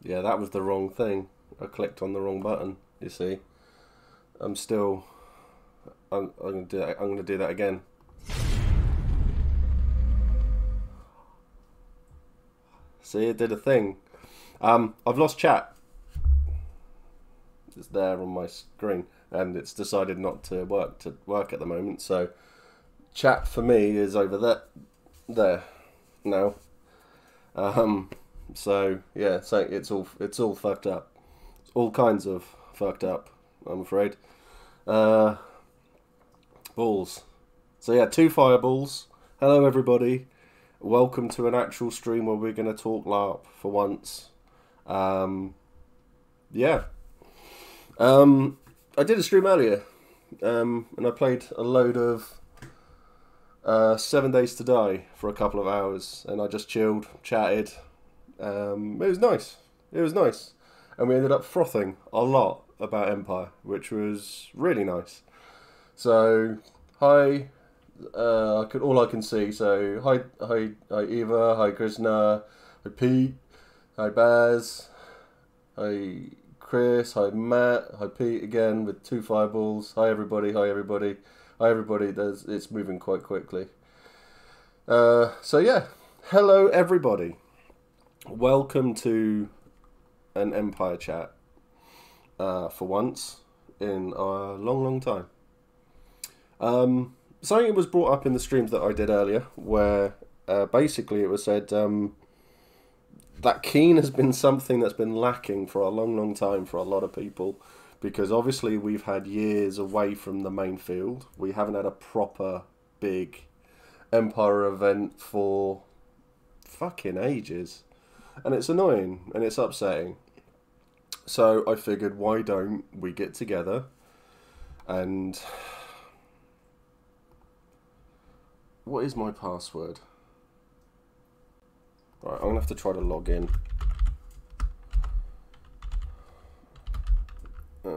Yeah, that was the wrong thing. I clicked on the wrong button. You see, I'm still. I'm gonna do that. I'm gonna do that again. See, it did a thing. I've lost chat. It's there on my screen, and it's decided not to work at the moment. So, chat for me is over there now. Um, so yeah, so it's all fucked up. All kinds of fucked up, I'm afraid. Uh, balls. So yeah, two fireballs. Hello everybody. Welcome to an actual stream where we're going to talk LARP for once. Yeah. I did a stream earlier, and I played a load of 7 Days to Die for a couple of hours, and I just chilled, chatted. It was nice. It was nice. And we ended up frothing a lot about Empire, which was really nice. So, hi, all I can see. So, hi, Eva, hi, Krishna, hi, Pete, hi, Baz, hi, Chris, hi, Matt, hi, Pete again with two fireballs. Hi, everybody, hi, everybody, hi, everybody. It's moving quite quickly. So yeah, hello everybody. Welcome to an Empire chat. For once in a long time. Something was brought up in the streams that I did earlier, where basically it was said that Keen has been something that's been lacking for a long time for a lot of people, because obviously we've had years away from the main field. We haven't had a proper big Empire event for fucking ages, and it's annoying and it's upsetting. So I figured, why don't we get together and... What is my password? Right, I'm going to have to try to log in. I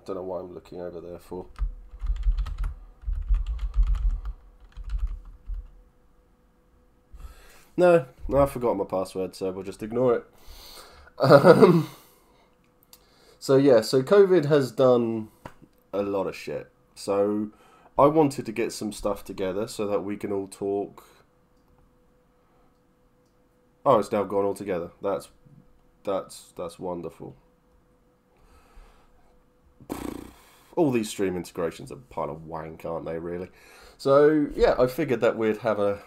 don't know why I'm looking over there for. No, I forgot my password, so we'll just ignore it. So yeah, so COVID has done a lot of shit. So I wanted to get some stuff together so that we can all talk. Oh, it's now gone all together. That's wonderful. All these stream integrations are a pile of wank, aren't they, really? So yeah, I figured that we'd have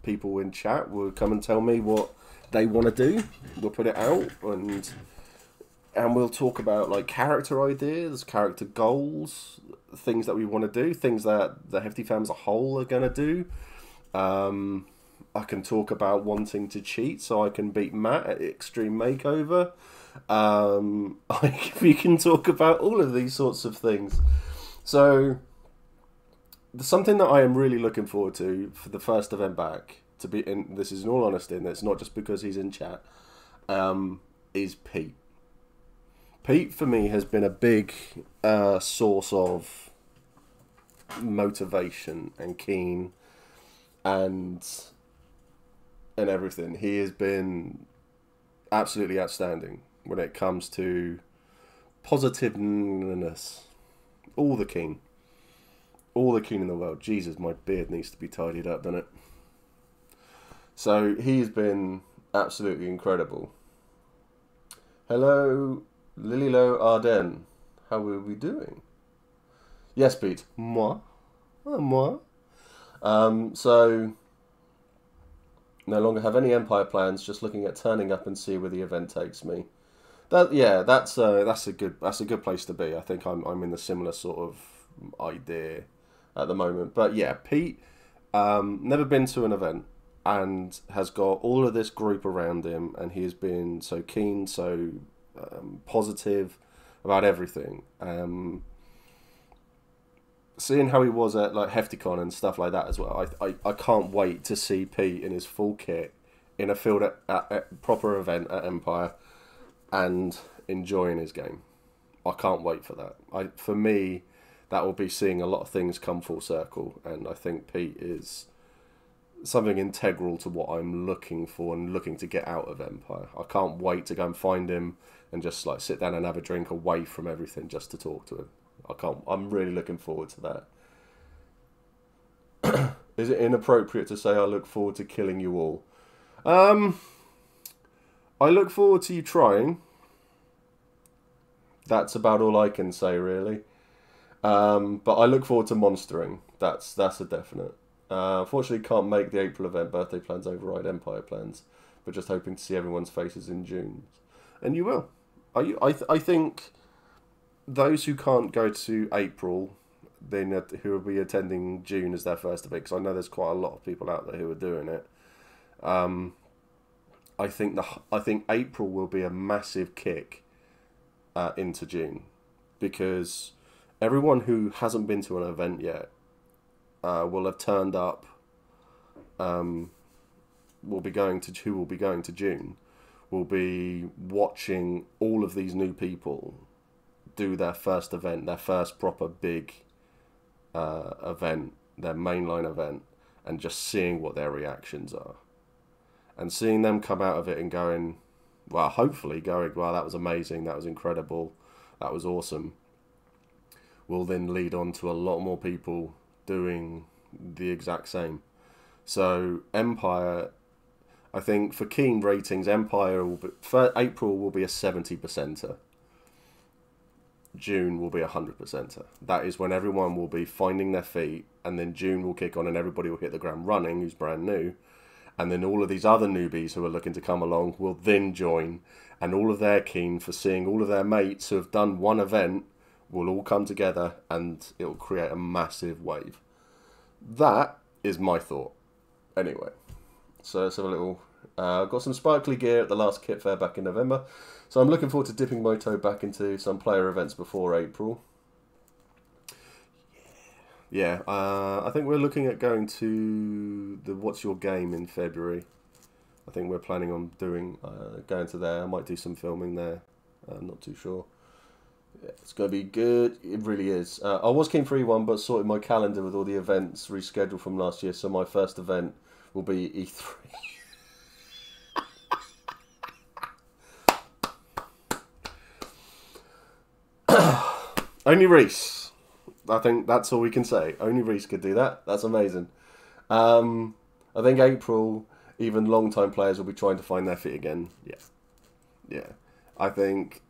people in chat would come and tell me what they want to do. We'll put it out and we'll talk about like character ideas, character goals, things that we want to do, things that the Hefty fam as a whole are going to do. I can talk about wanting to cheat so I can beat Matt at Extreme Makeover. We can talk about all of these sorts of things. So, something that I am really looking forward to for the first event back, to be in, this is in all honesty, and it's not just because he's in chat, is Pete. Pete, for me, has been a big source of motivation and keen and everything. He has been absolutely outstanding when it comes to positiveness. All the keen in the world. Jesus, my beard needs to be tidied up, doesn't it? So he's been absolutely incredible. Hello, Lililo Arden. How are we doing? Yes, Pete. Moi. Moi. So, no longer have any Empire plans, just looking at turning up and see where the event takes me. That's a good place to be. I think I'm in the similar sort of idea at the moment. But yeah, Pete, never been to an event and has got all of this group around him, and he has been so keen, so positive about everything. Seeing how he was at like HeftyCon and stuff like that as well, I can't wait to see Pete in his full kit in a field at proper event at Empire and enjoying his game. I can't wait for that. For me, that will be seeing a lot of things come full circle, and I think Pete is something integral to what I'm looking for and looking to get out of Empire. I can't wait to go and find him and just like sit down and have a drink away from everything just to talk to him. I'm really looking forward to that. Is it inappropriate to say I look forward to killing you all? I look forward to you trying. That's about all I can say, really. But I look forward to monstering. That's a definite. Unfortunately, can't make the April event. Birthday plans override Empire plans. But just hoping to see everyone's faces in June. And you will. I think those who can't go to April, then who will be attending June as their first event, because I know there's quite a lot of people out there who are doing it. I think April will be a massive kick into June, because everyone who hasn't been to an event yet will have turned up. Who will be going to June will be watching all of these new people do their first event, their first proper big event, their mainline event, and just seeing what their reactions are. And seeing them come out of it and going, well, hopefully going, wow, that was amazing, that was incredible, that was awesome, will then lead on to a lot more people doing the exact same. So Empire, I think for keen ratings, Empire will be, for April will be a 70%er. June will be a 100%er. That is when everyone will be finding their feet, and then June will kick on and everybody will hit the ground running who's brand new. And then all of these other newbies who are looking to come along will then join, and all of their keen for seeing all of their mates who have done one event will all come together, and it will create a massive wave. That is my thought. Anyway, so let's have a little... got some sparkly gear at the last kit fair back in November, so I'm looking forward to dipping my toe back into some player events before April. Yeah, I think we're looking at going to the What's Your Game in February. I think we're planning on doing going to there. I might do some filming there. I'm not too sure. Yeah, it's going to be good. It really is. I was keen for E1, but sorted my calendar with all the events rescheduled from last year, so my first event will be E3. Only Reese. I think that's all we can say. Only Reese could do that. That's amazing. I think April, even long-time players will be trying to find their feet again. Yeah. I think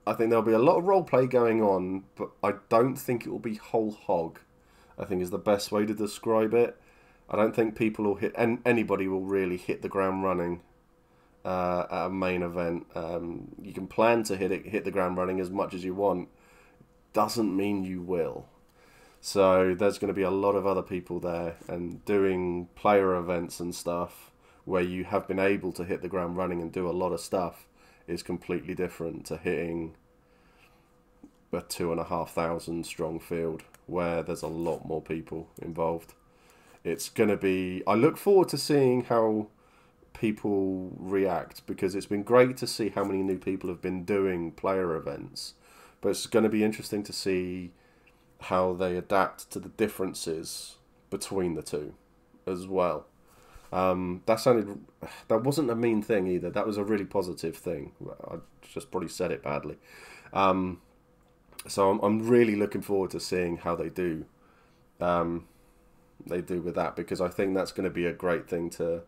there'll be a lot of roleplay going on, but I don't think it will be whole hog. I think is the best way to describe it. I don't think people will hit, and anybody will really hit the ground running at a main event. You can plan to hit the ground running as much as you want. Doesn't mean you will. So there's going to be a lot of other people there and doing player events and stuff where you have been able to hit the ground running and do a lot of stuff is completely different to hitting a 2,500 strong field where there's a lot more people involved. It's going to be... I look forward to seeing how people react, because it's been great to see how many new people have been doing player events. But it's going to be interesting to see how they adapt to the differences between the two as well. That wasn't a mean thing either. That was a really positive thing. I just probably said it badly. So I'm really looking forward to seeing how they do. They do with that, because I think that's going to be a great thing to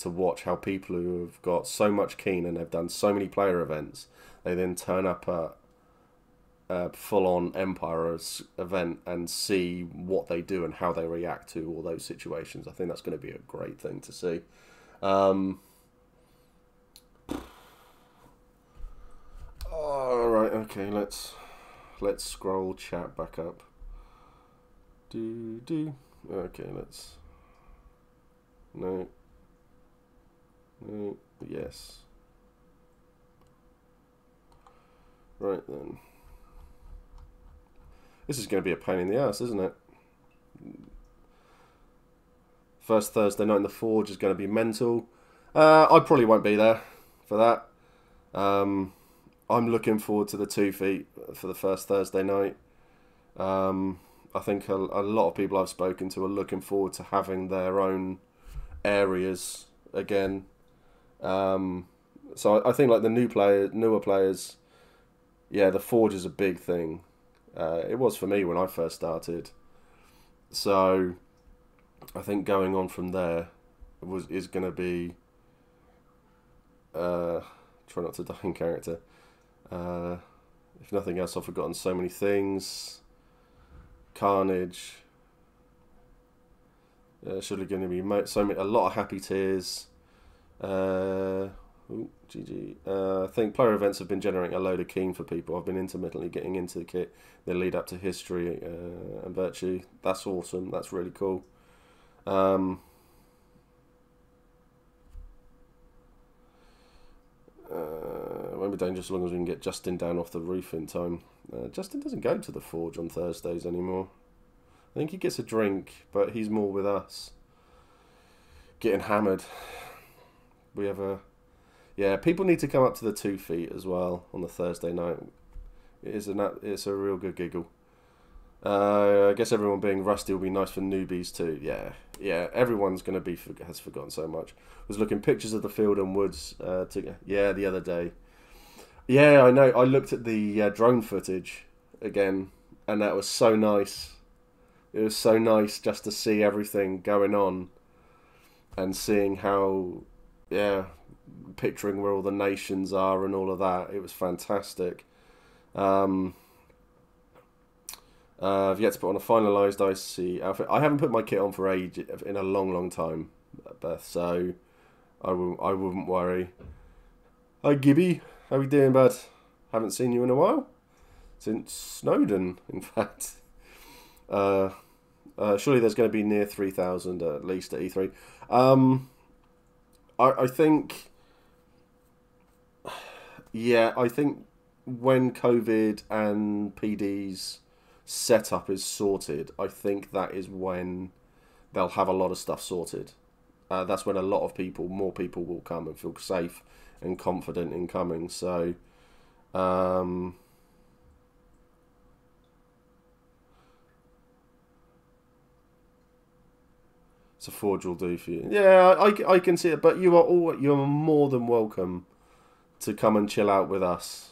watch, how people who have got so much keen and have done so many player events, they then turn up at full-on Empire's event and see what they do and how they react to all those situations. I think that's going to be a great thing to see. All right, okay, let's scroll chat back up. Okay, let's... No, yes. Right then. This is going to be a pain in the ass, isn't it? First Thursday night in the Forge is going to be mental. I probably won't be there for that. I'm looking forward to the 2 feet for the first Thursday night. I think a lot of people I've spoken to are looking forward to having their own areas again. So I think like the newer players, yeah, the Forge is a big thing. It was for me when I first started. So I think going on from there is going to be try not to die in character. If nothing else, I've forgotten so many things. Carnage. Surely going to be a lot of happy tears. GG. I think player events have been generating a load of keen for people. I've been intermittently getting into the kit. They lead up to history and virtue. That's awesome. That's really cool. Won't be dangerous as long as we can get Justin down off the roof in time. Justin doesn't go to the Forge on Thursdays anymore. I think he gets a drink, but he's more with us. Getting hammered. We have a... Yeah, people need to come up to the 2 feet as well on the Thursday night. It's a real good giggle. I guess everyone being rusty will be nice for newbies too. Yeah, everyone's going to be has forgotten so much. I was looking pictures of the field and woods the other day. Yeah, I know. I looked at the drone footage again, and that was so nice. It was so nice just to see everything going on and seeing how, picturing where all the nations are and all of that. It was fantastic. I've yet to put on a finalised IC outfit. I haven't put my kit on for in a long time, Beth, so I wouldn't worry. Hi Gibby, how we doing, bud? Haven't seen you in a while. Since Snowden, in fact. Surely there's going to be near 3,000 at least at E3. I think... Yeah, I think when COVID and PD's setup is sorted, I think that is when they'll have a lot of stuff sorted. That's when a lot of more people will come and feel safe and confident in coming. So, it's a Forge will do for you. Yeah, I can see it, but you are more than welcome to come and chill out with us.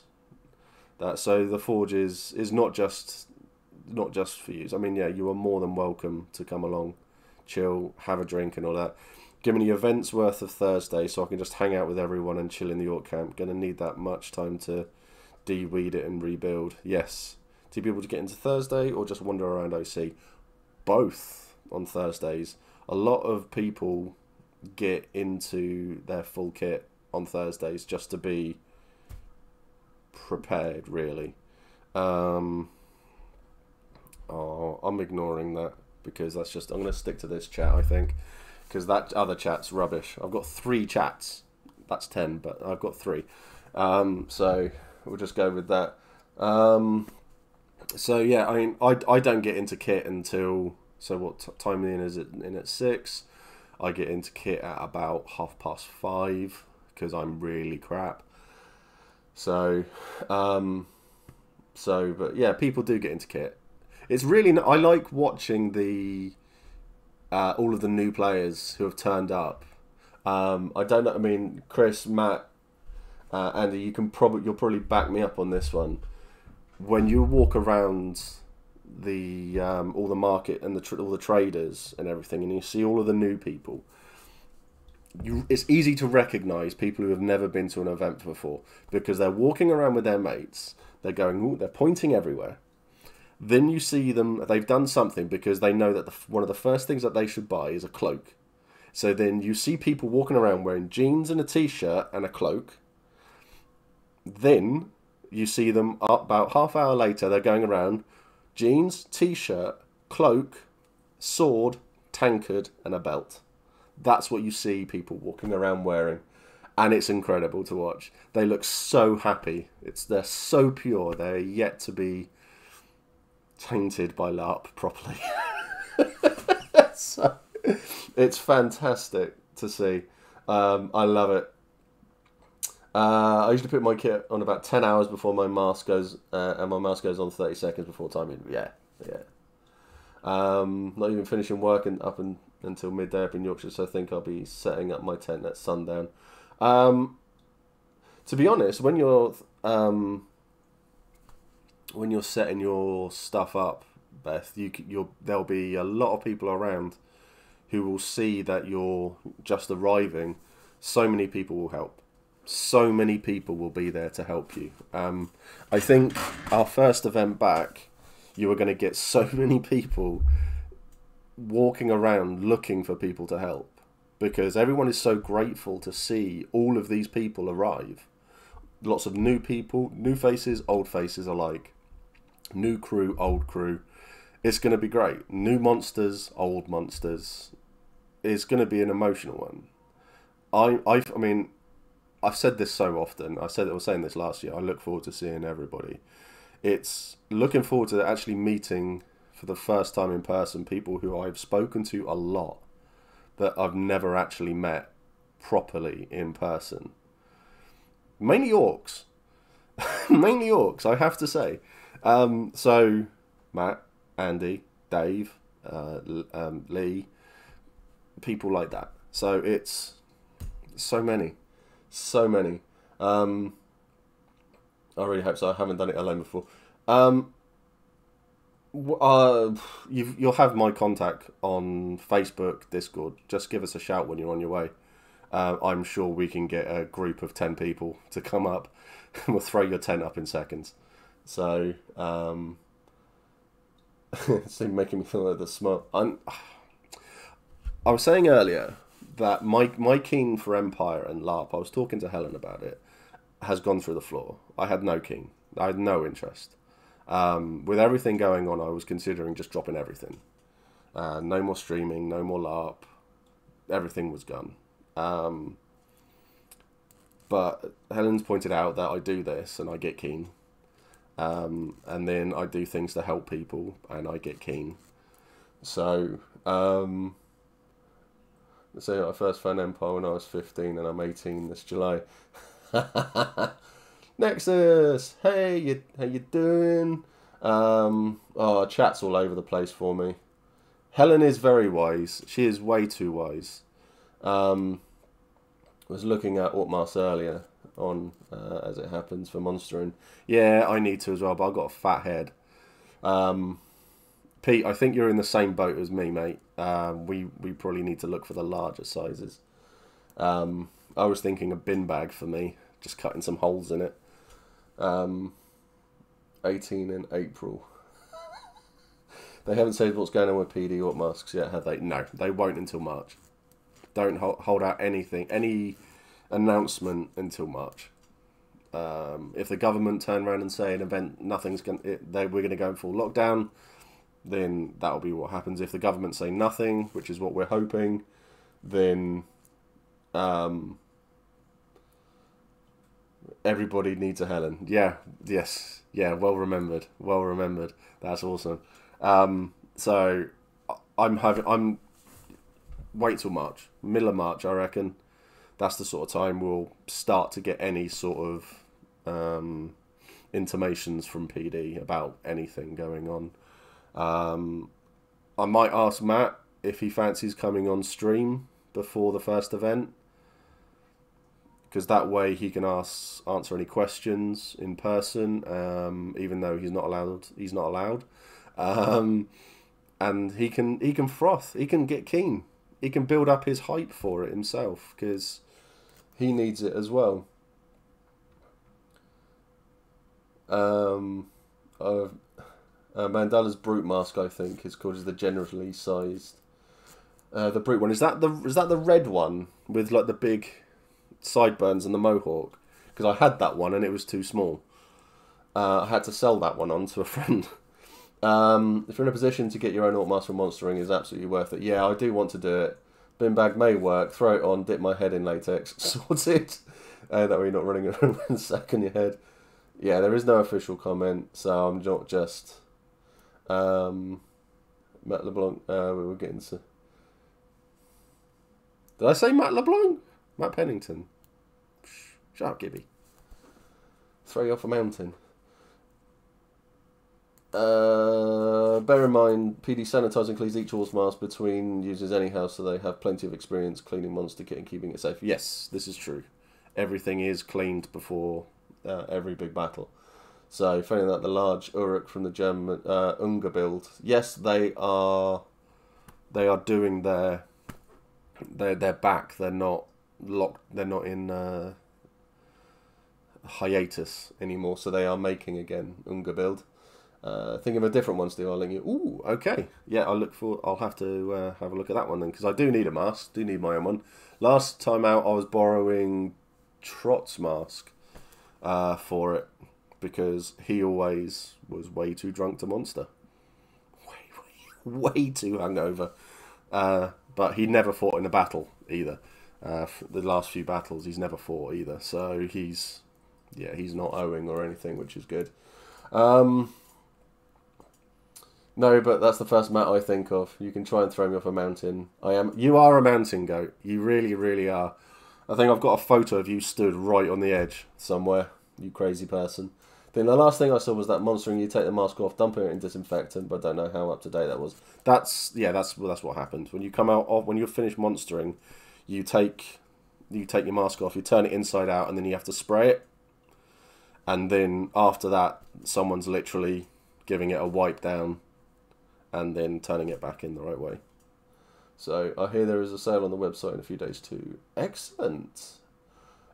So the Forge is not just for you. I mean, yeah, you are more than welcome to come along, chill, have a drink and all that. Give me the event's worth of Thursday so I can just hang out with everyone and chill in the York camp. Gonna need that much time to de-weed it and rebuild. Yes. To be able to get into Thursday or just wander around OC. Both on Thursdays. A lot of people get into their full kit on Thursdays just to be prepared, really. I'm ignoring that because that's just... I'm going to stick to this chat, I think, because that other chat's rubbish. I've got 3 chats. That's 10, but I've got 3. So we'll just go with that. So yeah, I mean, I don't get into kit until... So what time is it in at 6? I get into kit at about 5:30 because I'm really crap. So, but yeah, people do get into kit. It's really... I like watching the all of the new players who have turned up. I don't know. I mean, Chris, Matt, Andy, you'll probably back me up on this one. When you walk around the all the market and all the traders and everything, and you see all of the new people, it's easy to recognise people who have never been to an event before because they're walking around with their mates. They're going, ooh, they're pointing everywhere. Then you see them, they've done something because they know that one of the first things that they should buy is a cloak. So then you see people walking around wearing jeans and a t-shirt and a cloak. Then you see them about half hour later, they're going around, jeans, t-shirt, cloak, sword, tankard and a belt. That's what you see people walking around wearing. And it's incredible to watch. They look so happy. They're so pure. They're yet to be tainted by LARP properly. So, it's fantastic to see. I love it. I usually put my kit on about 10 hours before my mask goes, and my mask goes on 30 seconds before timing. Yeah. Not even finishing work and up and until midday up in Yorkshire, so I think I'll be setting up my tent at sundown. To be honest, when you're setting your stuff up, Beth, there'll be a lot of people around who will see that you're just arriving. So many people will help. So many people will be there to help you. I think our first event back, you were going to get so many people walking around looking for people to help, because everyone is so grateful to see all of these people arrive. Lots of new people, new faces, old faces alike. New crew, old crew. It's going to be great. New monsters, old monsters. It's going to be an emotional one. I mean, I've said this so often. I was saying this last year. I look forward to seeing everybody. It's looking forward to actually meeting for the first time in person people who I've spoken to a lot that I've never actually met properly in person. Mainly orcs. Mainly orcs, I have to say. So, Matt, Andy, Dave, Lee, people like that. So it's so many. So many. I really hope so. I haven't done it alone before. You'll have my contact on Facebook, Discord. Just give us a shout when you're on your way. I'm sure we can get a group of 10 people to come up and we'll throw your tent up in seconds. So, it's making me feel like the smart. I was saying earlier that my keen for Empire and LARP, I was talking to Helen about it, has gone through the floor. I had no keen. I had no interest. With everything going on, I was considering just dropping everything. No more streaming, no more LARP. Everything was gone. But Helen's pointed out that I do this and I get keen. And then I do things to help people and I get keen. So, let's say I first found Empire when I was 15 and I'm 18 this July. Nexus, hey, how you doing? Chat's all over the place for me. Helen is very wise. She is way too wise. I was looking at Ortmas earlier on, as it happens, for monstering. Yeah, I need to as well, but I've got a fat head. Pete, I think you're in the same boat as me, mate. We probably need to look for the larger sizes. I was thinking a bin bag for me, just cutting some holes in it. 18 in April. They haven't said what's going on with PD or masks yet, have they? No, they won't until March. Don't hold out any announcement until March. If the government turn around and say an event, we're going to go in full lockdown, then that'll be what happens. If the government say nothing, which is what we're hoping, then everybody needs a Helen. Yeah, yes, yeah, well remembered. That's awesome. So I'm wait till March, middle of March, I reckon. That's the sort of time we'll start to get any sort of intimations from PD about anything going on. I might ask Matt if he fancies coming on stream before the first event, because that way he can answer any questions in person, even though he's not allowed. And he can froth, he can get keen, he can build up his hype for it himself, because he needs it as well. Mandela's brute mask, I think, is called, is the generally sized. The brute one, is that the red one with like the big sideburns and the mohawk? Because I had that one and it was too small. I had to sell that one on to a friend. If you're in a position to get your own Orc from monstering, is absolutely worth it. Yeah, I do want to do it. Bin bag may work. Throw it on, dip my head in latex, sorted. That way you're not running around with a sack on your head. Yeah, there is no official comment, so I'm not just Matt LeBlanc. We were getting to. Did I say Matt LeBlanc? Matt Pennington. Shut up, Gibby. Throw you off a mountain. Bear in mind, PD sanitising cleans each horse mask between users anyhow, so they have plenty of experience cleaning monster kit and keeping it safe. Yes, this is true. Everything is cleaned before every big battle. So, finding that the large Uruk from the German Unga build, yes, they are doing they're back. They're not locked. They're not in hiatus anymore. So they are making again Unga build. Think of a different one, Steve. I'll link you. Ooh, okay. Yeah, I'll have to have a look at that one then, because I do need a mask. Do need my own one. Last time out, I was borrowing Trot's mask for it, because he always was way too drunk to monster. Way too hungover. But he never fought in a battle either. The last few battles, he's never fought either. So he's not owing or anything, which is good. No, but that's the first mat I think of. You can try and throw me off a mountain. You are a mountain goat. You really, really are. I think I've got a photo of you stood right on the edge somewhere. You crazy person. Then the last thing I saw was that monstering. You take the mask off, dumping it in disinfectant, but I don't know how up to date that was. That's what happened. When you come out of when you're finished monstering, you take your mask off, you turn it inside out, and then you have to spray it. And then after that, someone's literally giving it a wipe down and then turning it back in the right way. So I hear there is a sale on the website in a few days too. Excellent.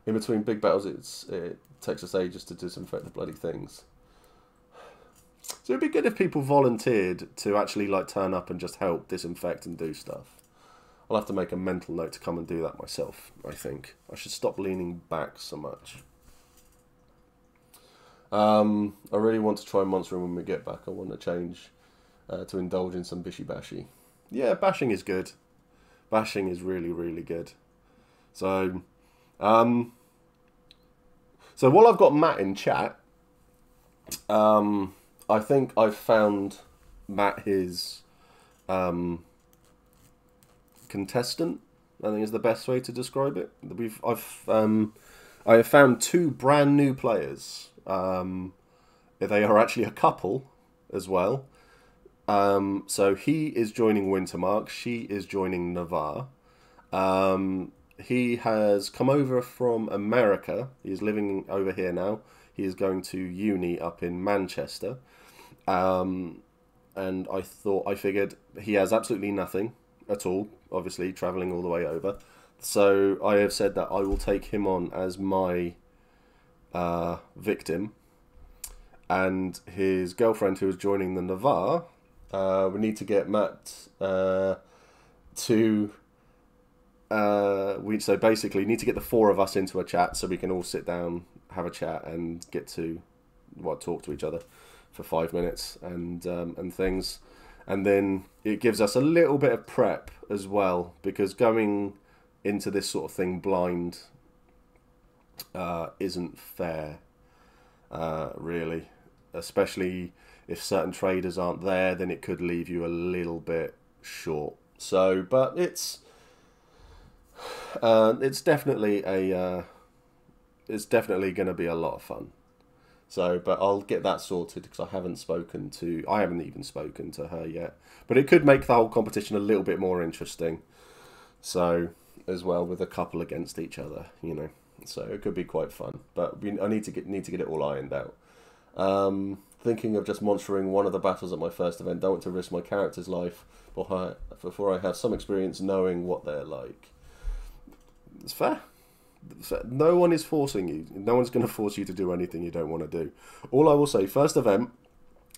In between big battles, it takes us ages to disinfect the bloody things. So it'd be good if people volunteered to actually like turn up and just help disinfect and do stuff. I'll have to make a mental note to come and do that myself, I think. I should stop leaning back so much. I really want to try monstering when we get back. I want to change to indulge in some bishy bashy. Yeah, bashing is good. Bashing is really, really good. So, while I've got Matt in chat, I think I've found Matt his contestant. I think is the best way to describe it. I have found 2 brand new players. They are actually a couple as well. So he is joining Wintermark. She is joining Navarre. He has come over from America. He's living over here now. He is going to uni up in Manchester. And I figured he has absolutely nothing at all, obviously, travelling all the way over. So I have said that I will take him on as my victim. And his girlfriend, who is joining the Navarre, we need to get Matt so basically need to get the 4 of us into a chat so we can all sit down, have a chat, and get to talk to each other for 5 minutes and things. And then it gives us a little bit of prep as well, because going into this sort of thing blind isn't fair, really. Especially if certain traders aren't there, then it could leave you a little bit short. So, but it's definitely it's definitely going to be a lot of fun. So, but I'll get that sorted because I haven't even spoken to her yet. But it could make the whole competition a little bit more interesting. So, as well, with a couple against each other, you know. So it could be quite fun. But I need to get it all ironed out. Thinking of just monstering one of the battles at my first event. Don't want to risk my character's life before I have some experience knowing what they're like. It's fair. No one is forcing you. No one's going to force you to do anything you don't want to do. All I will say, first event,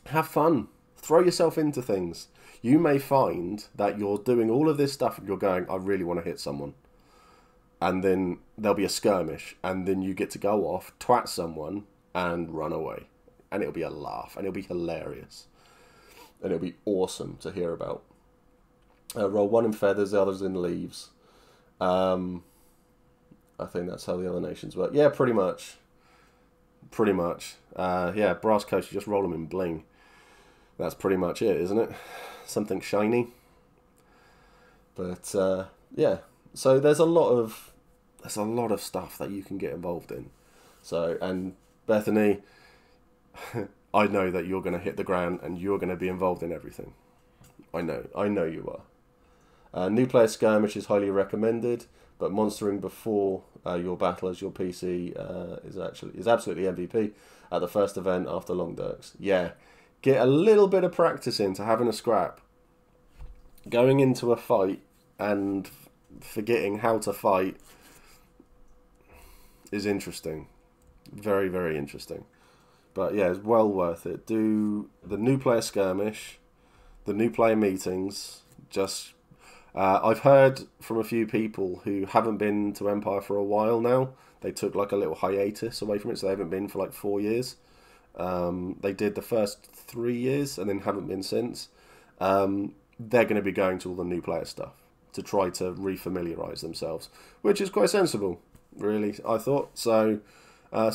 have fun. Throw yourself into things. You may find that you're doing all of this stuff and you're going, I really want to hit someone. And then there'll be a skirmish. And then you get to go off, twat someone, and run away. And it'll be a laugh. And it'll be hilarious. And it'll be awesome to hear about. Roll 1 in feathers, the others in leaves. I think that's how the other nations work. Yeah, pretty much. Pretty much. Yeah, brass coats, you just roll them in bling. That's pretty much it, isn't it? Something shiny. But, yeah. So there's a lot of stuff that you can get involved in. So, and Bethany, I know that you're going to hit the ground and you're going to be involved in everything. I know you are. New player skirmish is highly recommended, but monstering before your battle as your PC is absolutely MVP at the first event after Long Dirks. Yeah, get a little bit of practice into having a scrap. Going into a fight and forgetting how to fight is interesting. Very, very interesting. But yeah, it's well worth it. Do the new player skirmish, the new player meetings. Just I've heard from a few people who haven't been to Empire for a while now. They took like a little hiatus away from it, so they haven't been for like 4 years. They did the first 3 years and then haven't been since. They're going to be going to all the new player stuff to try to refamiliarize themselves, which is quite sensible, really, I thought. So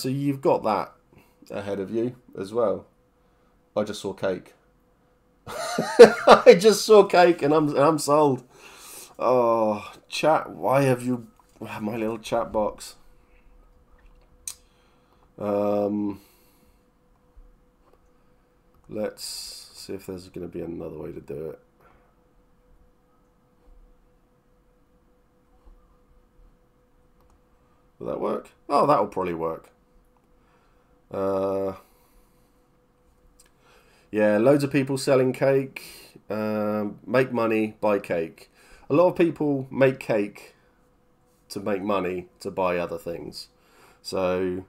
you've got that ahead of you as well. I just saw cake. I just saw cake and I'm sold. Oh, chat, why have you my little chat box? Let's see if there's going to be another way to do it. Will that work? Oh, that'll probably work. Yeah, loads of people selling cake. Make money, buy cake. A lot of people make cake to make money to buy other things. So,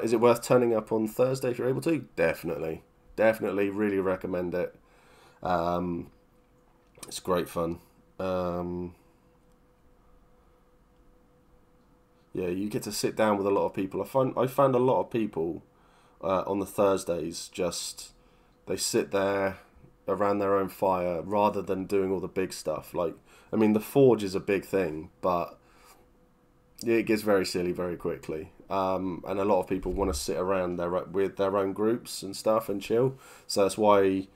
is it worth turning up on Thursday if you're able to? Definitely. Definitely, really recommend it. It's great fun. Yeah, you get to sit down with a lot of people. I found a lot of people on the Thursdays just they sit there around their own fire rather than doing all the big stuff. Like, I mean, the forge is a big thing, but it gets very silly very quickly. And a lot of people want to sit around with their own groups and stuff and chill. So that's why,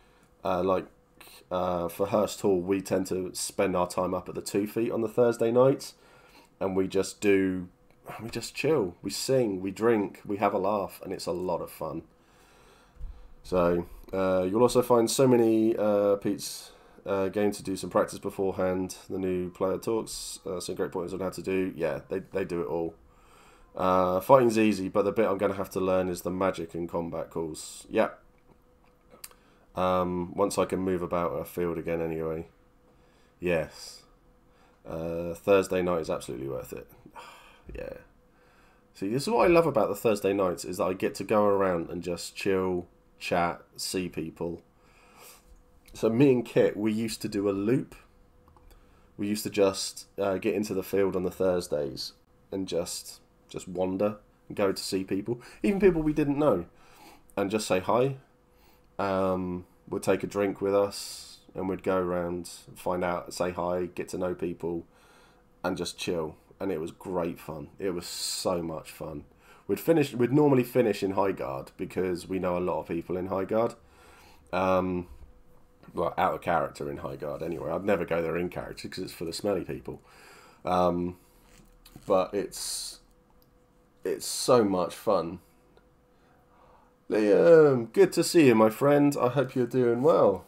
for Hurst Hall, we tend to spend our time up at the 2 feet on the Thursday nights, and we just chill, we sing, we drink, we have a laugh, and it's a lot of fun. So you'll also find so many Pete's games to do some practice beforehand. The new player talks, some great points on how to do. Yeah, they do it all. Fighting's easy, but the bit I'm going to have to learn is the magic and combat calls. Yeah. Once I can move about a field again anyway. Yes. Thursday night is absolutely worth it. Yeah. See, this is what I love about the Thursday nights, is that I get to go around and just chill, chat, see people. So me and Kit, we used to do a loop. We used to just get into the field on the Thursdays and just wander and go to see people, even people we didn't know, and just say hi. Would take a drink with us and we'd go around, find out, say hi, get to know people, and just chill. And it was great fun. It was so much fun. We'd normally finish in Highguard because we know a lot of people in Highguard. Well, out of character in Highguard anyway. I'd never go there in character because it's for the smelly people. But it's so much fun. Liam, good to see you, my friend. I hope you're doing well.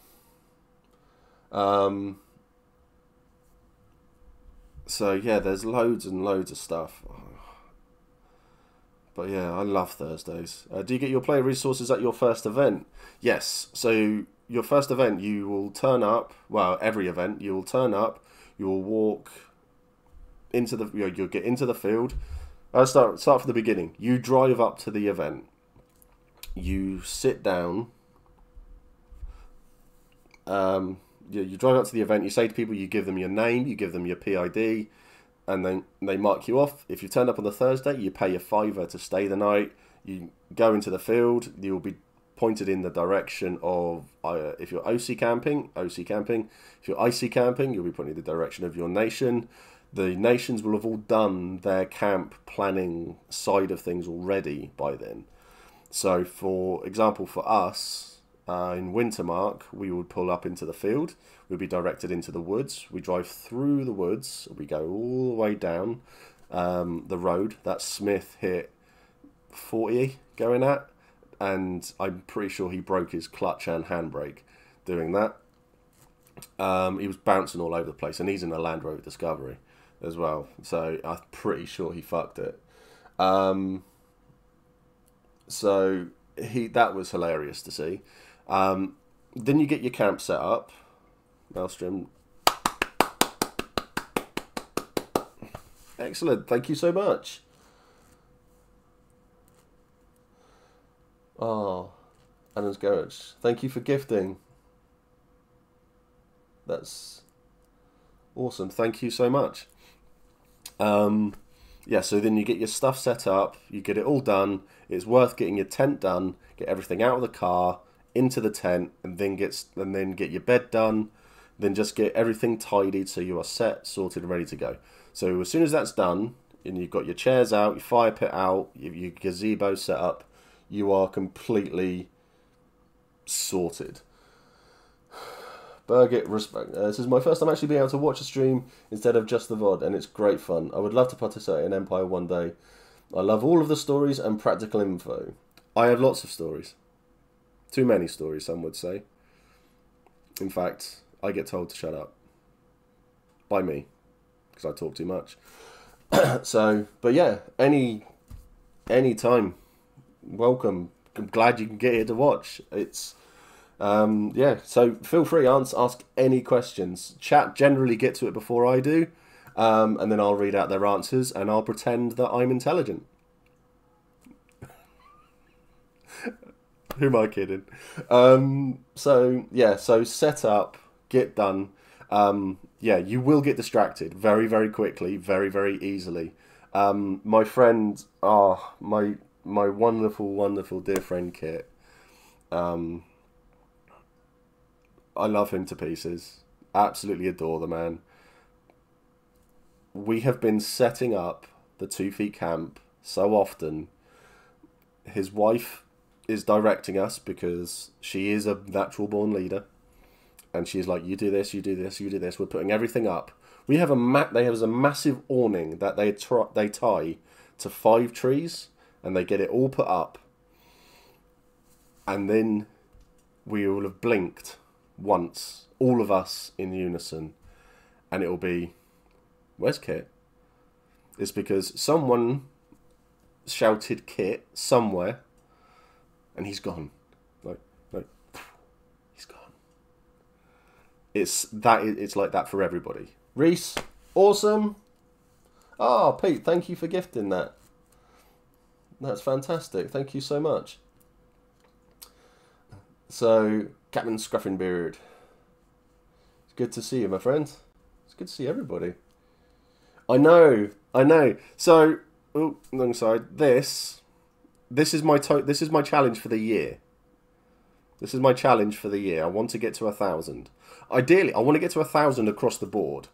So yeah, there's loads and loads of stuff. But yeah, I love Thursdays. Do you get your player resources at your first event? Yes. So your first event, you will turn up. Well, every event, you will turn up. You will walk into the. You'll get into the field. I'll start from the beginning. You drive up to the event. You sit down. You drive up to the event, you say to people, you give them your name, you give them your PID, and then they mark you off. If you turned up on the Thursday, you pay a $5 to stay the night. You go into the field, you'll be pointed in the direction of, if you're OC camping. If you're IC camping, you'll be pointed in the direction of your nation. The nations will have all done their camp planning side of things already by then. So, for example, for us, in Wintermark, we would pull up into the field. We'd be directed into the woods. We drive through the woods. We go all the way down the road that Smith hit 40 going at. and I'm pretty sure he broke his clutch and handbrake doing that. He was bouncing all over the place, and he's in a Land Rover Discovery as well, so I'm pretty sure he fucked it. So that was hilarious to see. Then you get your camp set up. Maelstrom. Excellent, thank you so much. Oh, Adam's Garage, thank you for gifting. That's awesome, thank you so much. Yeah, so then you get your stuff set up, you get it all done. It's worth getting your tent done, get everything out of the car, into the tent, and then get your bed done. Then just get everything tidied so you are set, sorted, and ready to go. So as soon as that's done, and you've got your chairs out, your fire pit out, your gazebo set up, you are completely sorted. Birgit Respect this is my first time actually being able to watch a stream instead of just the VOD, and it's great fun. I would love to participate in Empire one day. I love all of the stories and practical info. I have lots of stories. Too many stories, some would say. In fact, I get told to shut up. By me. Because I talk too much. So, but yeah, any time. Welcome. I'm glad you can get here to watch. It's... yeah, so feel free, ask any questions. Chat generally get to it before I do, and then I'll read out their answers, and I'll pretend that I'm intelligent. Who am I kidding? So yeah, so set up, get done. Yeah, you will get distracted very, very quickly, very, very easily. My friend, my wonderful, wonderful dear friend Kit. I love him to pieces. Absolutely adore the man. We have been setting up the 2 Feet camp so often. His wife is directing us because she is a natural born leader. And she's like, you do this, you do this, you do this. We're putting everything up. We have they have a massive awning that they tie to 5 trees. And they get it all put up. And then we all have blinked once, all of us in unison, and it'll be, where's Kit? It's because someone shouted Kit somewhere, and he's gone. No, he's gone. It's like that for everybody. Reese, awesome. Oh, Pete, thank you for gifting that. That's fantastic. Thank you so much. So, Captain Scruffenbeard. It's good to see you, my friend. It's good to see everybody. I know. So, alongside this is my challenge for the year. This is my challenge for the year. I want to get to 1,000. Ideally, I want to get to 1,000 across the board.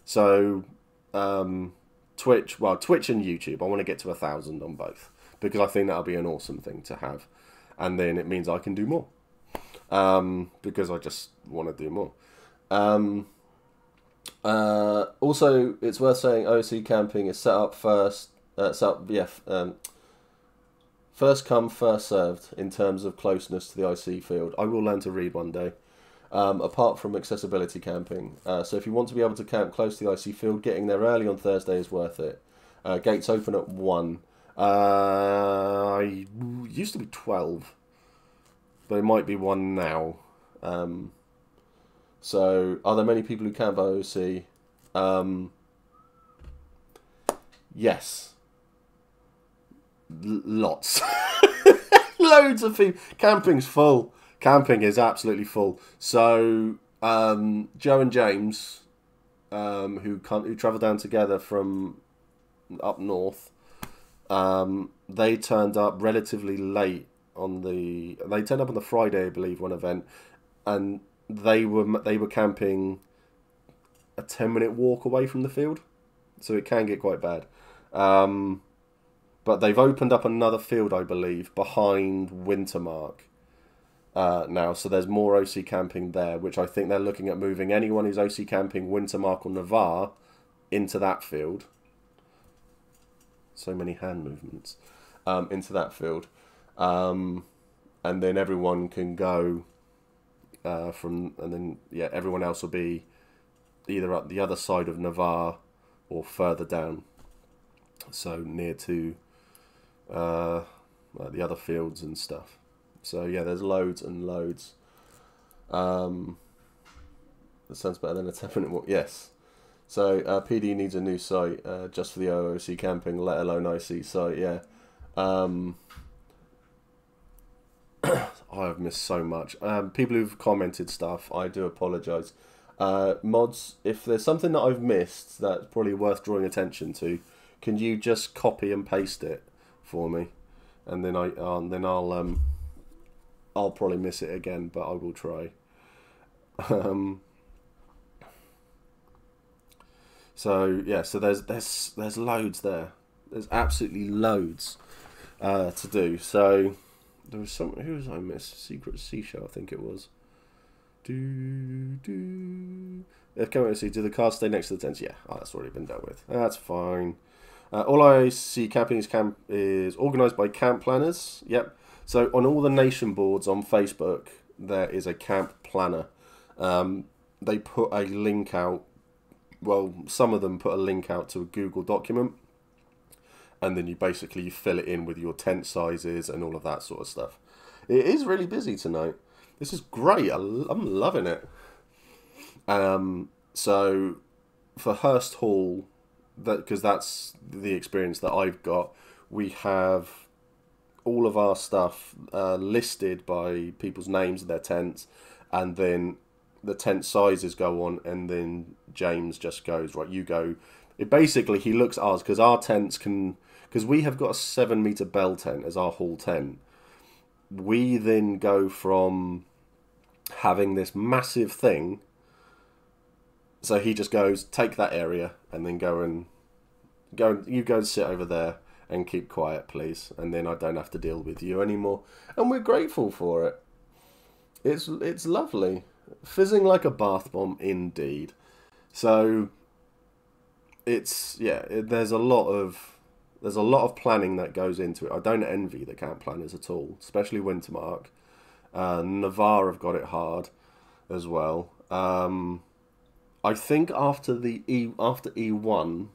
So, Twitch and YouTube. I want to get to 1,000 on both because I think that'll be an awesome thing to have, and then it means I can do more. Because I just want to do more. Also, it's worth saying OC camping is set up first. First come, first served in terms of closeness to the IC field. I will learn to read one day. Apart from accessibility camping. So if you want to be able to camp close to the IC field, getting there early on Thursday is worth it. Gates open at 1. Used to be 12. But it might be 1 now. So, are there many people who camp OC? Yes. Lots. Loads of people. Camping's full. Camping is absolutely full. So, Joe and James, who travel down together from up north, they turned up relatively late. They turned up on the Friday, I believe, one event, and they were camping a 10-minute walk away from the field, so it can get quite bad. But they've opened up another field, I believe, behind Wintermark now, so there's more OC camping there, which I think they're looking at moving anyone who's OC camping Wintermark or Navarre into that field. So many hand movements into that field. and then everyone can go and then yeah, everyone else will be either at the other side of Navarre or further down, so near to the other fields and stuff. So yeah, there's loads and loads. That sounds better than a 10-minute walk. Yes. So PD needs a new site just for the OOC camping, let alone IC site. Yeah. I've missed so much. People who've commented stuff, I do apologise. Mods, if there's something that I've missed that's probably worth drawing attention to, can you just copy and paste it for me, and then I'll probably miss it again, but I will try. So yeah, so there's loads there. There's absolutely loads to do. So there was some. Who was I missed? Secret Seashell, I think it was. They've come out to see. Do the cars stay next to the tents? Yeah, that's already been dealt with. That's fine. All I see camping is organised by camp planners. Yep. So on all the nation boards on Facebook, there is a camp planner. They put a link out. Well, some of them put a link out to a Google document, and then you basically fill it in with your tent sizes and all of that sort of stuff. It is really busy tonight. This is great. I'm loving it. So for Hurst Hall, because that's the experience that I've got, we have all of our stuff listed by people's names of their tents, and then the tent sizes go on, and then James just goes, right, you go. It basically, he looks at ours, because our tents can, because we have got a 7-meter bell tent as our hall tent. We then go from having this massive thing, so he just goes, take that area, and then you go and sit over there and keep quiet, please, and then I don't have to deal with you anymore. And we're grateful for it. It's lovely. Fizzing like a bath bomb, indeed. So there's a lot of planning that goes into it. I don't envy the camp planners at all, especially Wintermark. Navarre have got it hard as well. I think after E1,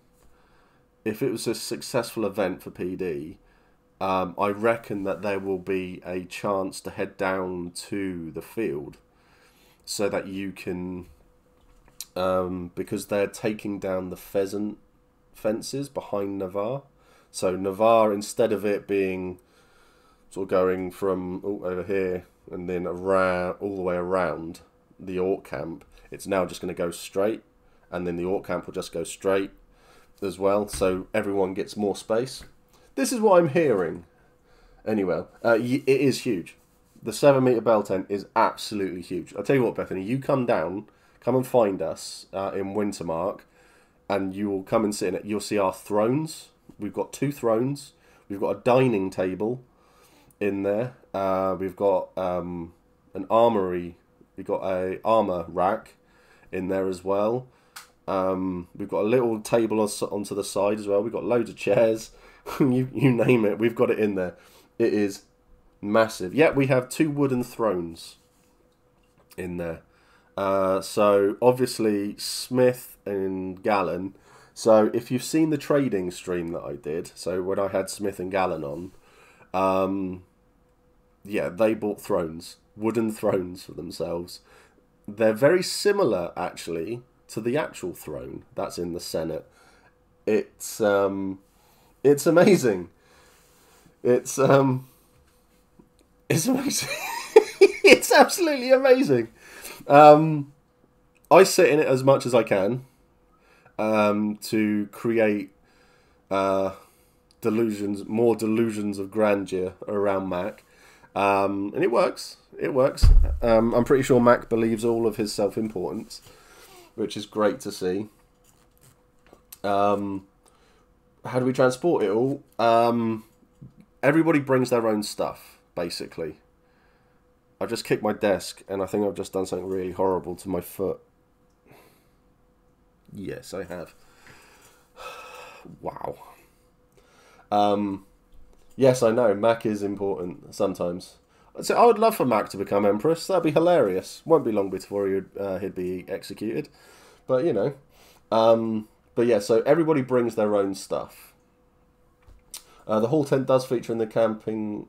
if it was a successful event for PD, I reckon that there will be a chance to head down to the field, so that you can, because they're taking down the pheasant fences behind Navarre. So Navarre, instead of it being sort of going from over here and then around all the way around the Orc camp, it's now just going to go straight, and then the Orc camp will just go straight as well, so everyone gets more space. This is what I'm hearing. Anyway, it is huge. The 7-meter bell tent is absolutely huge. I'll tell you what, Bethany, you come and find us in Wintermark, and you will come and sit in it. You'll see our thrones. We've got 2 thrones. We've got a dining table in there. We've got an armory. We've got a armor rack in there as well. We've got a little table onto the side as well. We've got loads of chairs. you name it, we've got it in there. It is massive. Yeah, we have 2 wooden thrones in there. So obviously Smith and Gallen. So if you've seen the trading stream that I did, so when I had Smith and Gallen on, yeah, they bought thrones, wooden thrones for themselves. They're very similar actually to the actual throne that's in the Senate. It's amazing. It's amazing. It's It's absolutely amazing. I sit in it as much as I can to create more delusions of grandeur around Mac, and it works. It works. I'm pretty sure Mac believes all of his self-importance, which is great to see. How do we transport it all? Everybody brings their own stuff, basically. I've just kicked my desk, and I think I've just done something really horrible to my foot. Yes, I have. Wow. Yes, I know. Mac is important sometimes. So I would love for Mac to become Empress. That'd be hilarious. Won't be long before he'd be executed. But, you know. But yeah, so everybody brings their own stuff. The hall tent does feature in the camping...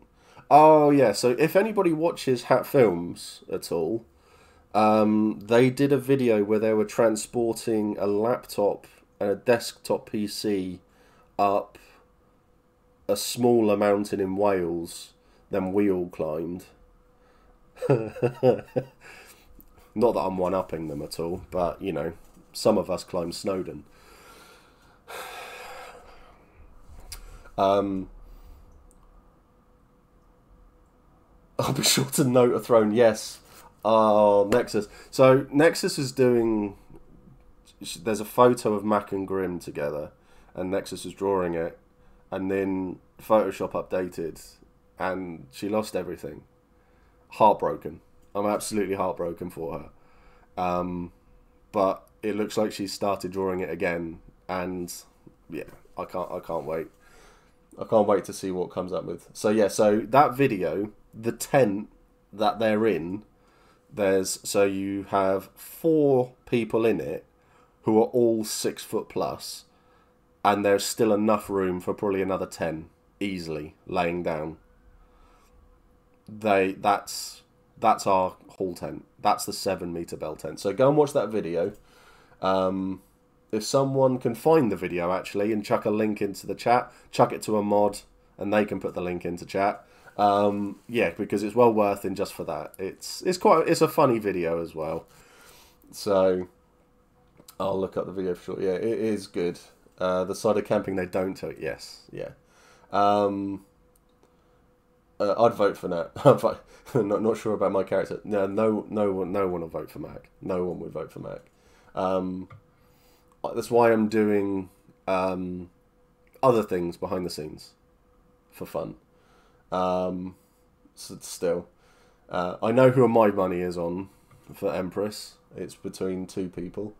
Oh, yeah, so if anybody watches Hat Films at all, they did a video where they were transporting a laptop and a desktop PC up a smaller mountain in Wales than we all climbed. Not that I'm one-upping them at all, but, you know, some of us climbed Snowdon. I'll be sure to note a throne, yes. Oh, Nexus. So, Nexus is doing... There's a photo of Mac and Grim together, and Nexus is drawing it, and then Photoshop updated, and she lost everything. Heartbroken. I'm absolutely heartbroken for her. But it looks like she's started drawing it again, and yeah, I can't wait. I can't wait to see what comes up with. So yeah, so that video, the tent that they're in, so you have 4 people in it who are all 6 foot plus, and there's still enough room for probably another 10 easily laying down. That's our hall tent. That's the 7-meter bell tent. So go and watch that video. If someone can find the video actually and chuck a link into the chat, chuck it to a mod, and they can put the link into chat. Yeah, because it's well worth it just for that. It's a funny video as well. So I'll look up the video for sure. Yeah, it is good. The side of camping they don't tell you. Yes, yeah. I'd vote for Nat. Not sure about my character. No one will vote for Mac. No one would vote for Mac. That's why I'm doing other things behind the scenes for fun. Still, I know who my money is on for Empress. It's between 2 people.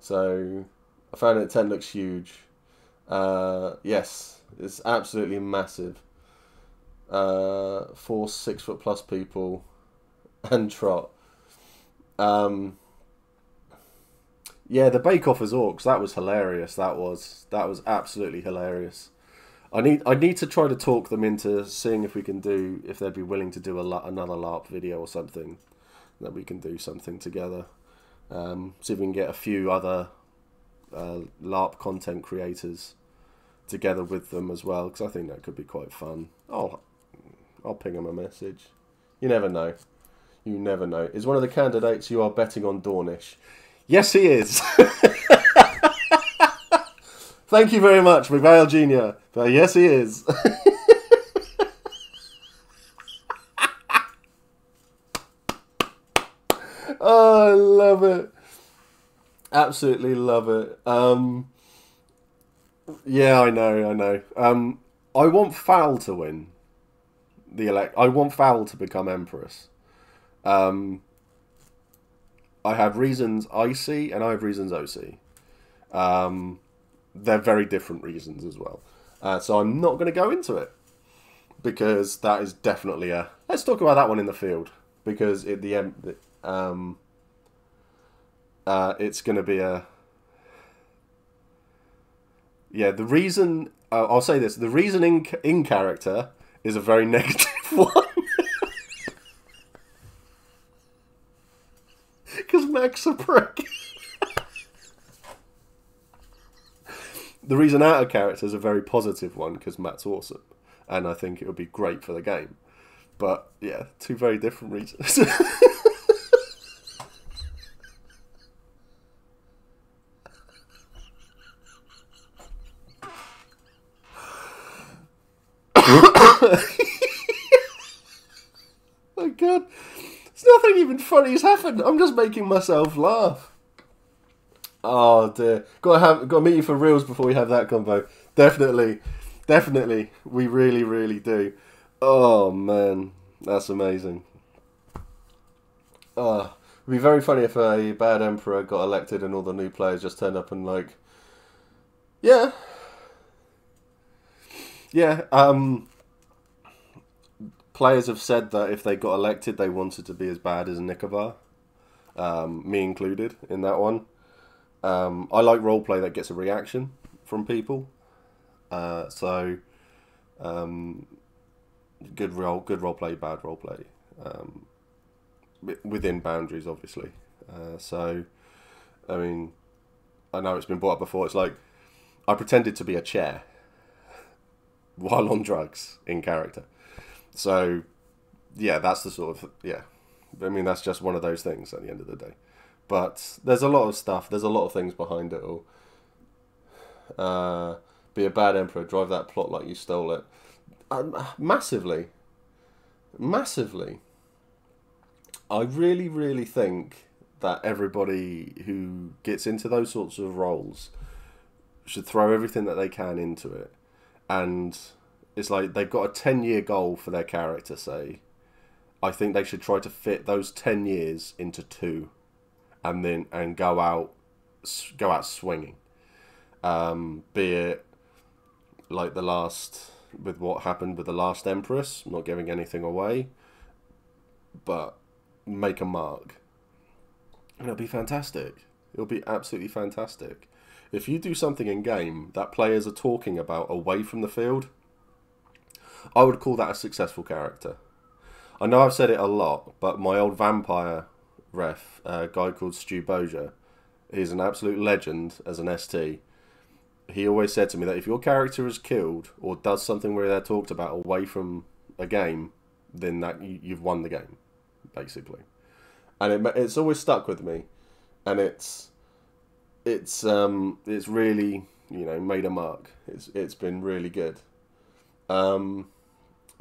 So I found that tent looks huge. Yes, it's absolutely massive. 4 6 foot plus people and Trot. Yeah, the Bake Off as Orcs, that was hilarious. That was absolutely hilarious. I need to try to talk them into seeing if they'd be willing to do another LARP video or something, that we can do something together. See if we can get a few other LARP content creators together with them as well, because I think that could be quite fun. I'll ping them a message. You never know. You never know. Is one of the candidates you are betting on Dornish? Yes, he is. Thank you very much, McVale Jr. But yes, he is. Oh, I love it. Absolutely love it. Yeah, I know. I want Fowl to win I want Fowl to become Empress. I have reasons I see, and I have reasons O see. They're very different reasons as well. So I'm not going to go into it, because that is definitely a... Let's talk about that one in the field, because at the end, it's going to be a... Yeah, the reason... I'll say this. The reason in character is a very negative one. Because Mac's a prick. The reason out of character is a very positive one, because Matt's awesome. And I think it would be great for the game. But, yeah, 2 very different reasons. My God. There's nothing even funny's happened. I'm just making myself laugh. Oh dear. Got to meet you for reals before we have that combo. Definitely. We really do. Oh man. That's amazing. It'd be very funny if a bad emperor got elected and all the new players just turned up and like... Yeah, players have said that if they got elected, they wanted to be as bad as Nicobar, me included in that one. I like roleplay that gets a reaction from people. So good roleplay, bad roleplay, within boundaries, obviously. So, I mean, I know it's been brought up before. It's like I pretended to be a chair while on drugs in character. So, yeah, that's the sort of I mean, that's just one of those things at the end of the day. But there's a lot of stuff. There's a lot of things behind it all. Be a bad emperor, drive that plot like you stole it. Massively. I really, really think that everybody who gets into those sorts of roles should throw everything that they can into it. And it's like they've got a 10-year goal for their character, say. I think they should try to fit those 10 years into 2 and go out swinging. Be it like with what happened with the last Empress, I'm not giving anything away, but make a mark. And it'll be fantastic. It'll be absolutely fantastic. If you do something in game that players are talking about away from the field, I would call that a successful character. I know I've said it a lot, but my old vampire ref, a guy called Stu Bozier, is an absolute legend as an ST. He always said to me that if your character is killed or does something where they're talked about away from a game, then that you've won the game, basically. And it's always stuck with me, and it's really, you know, made a mark. It's been really good. A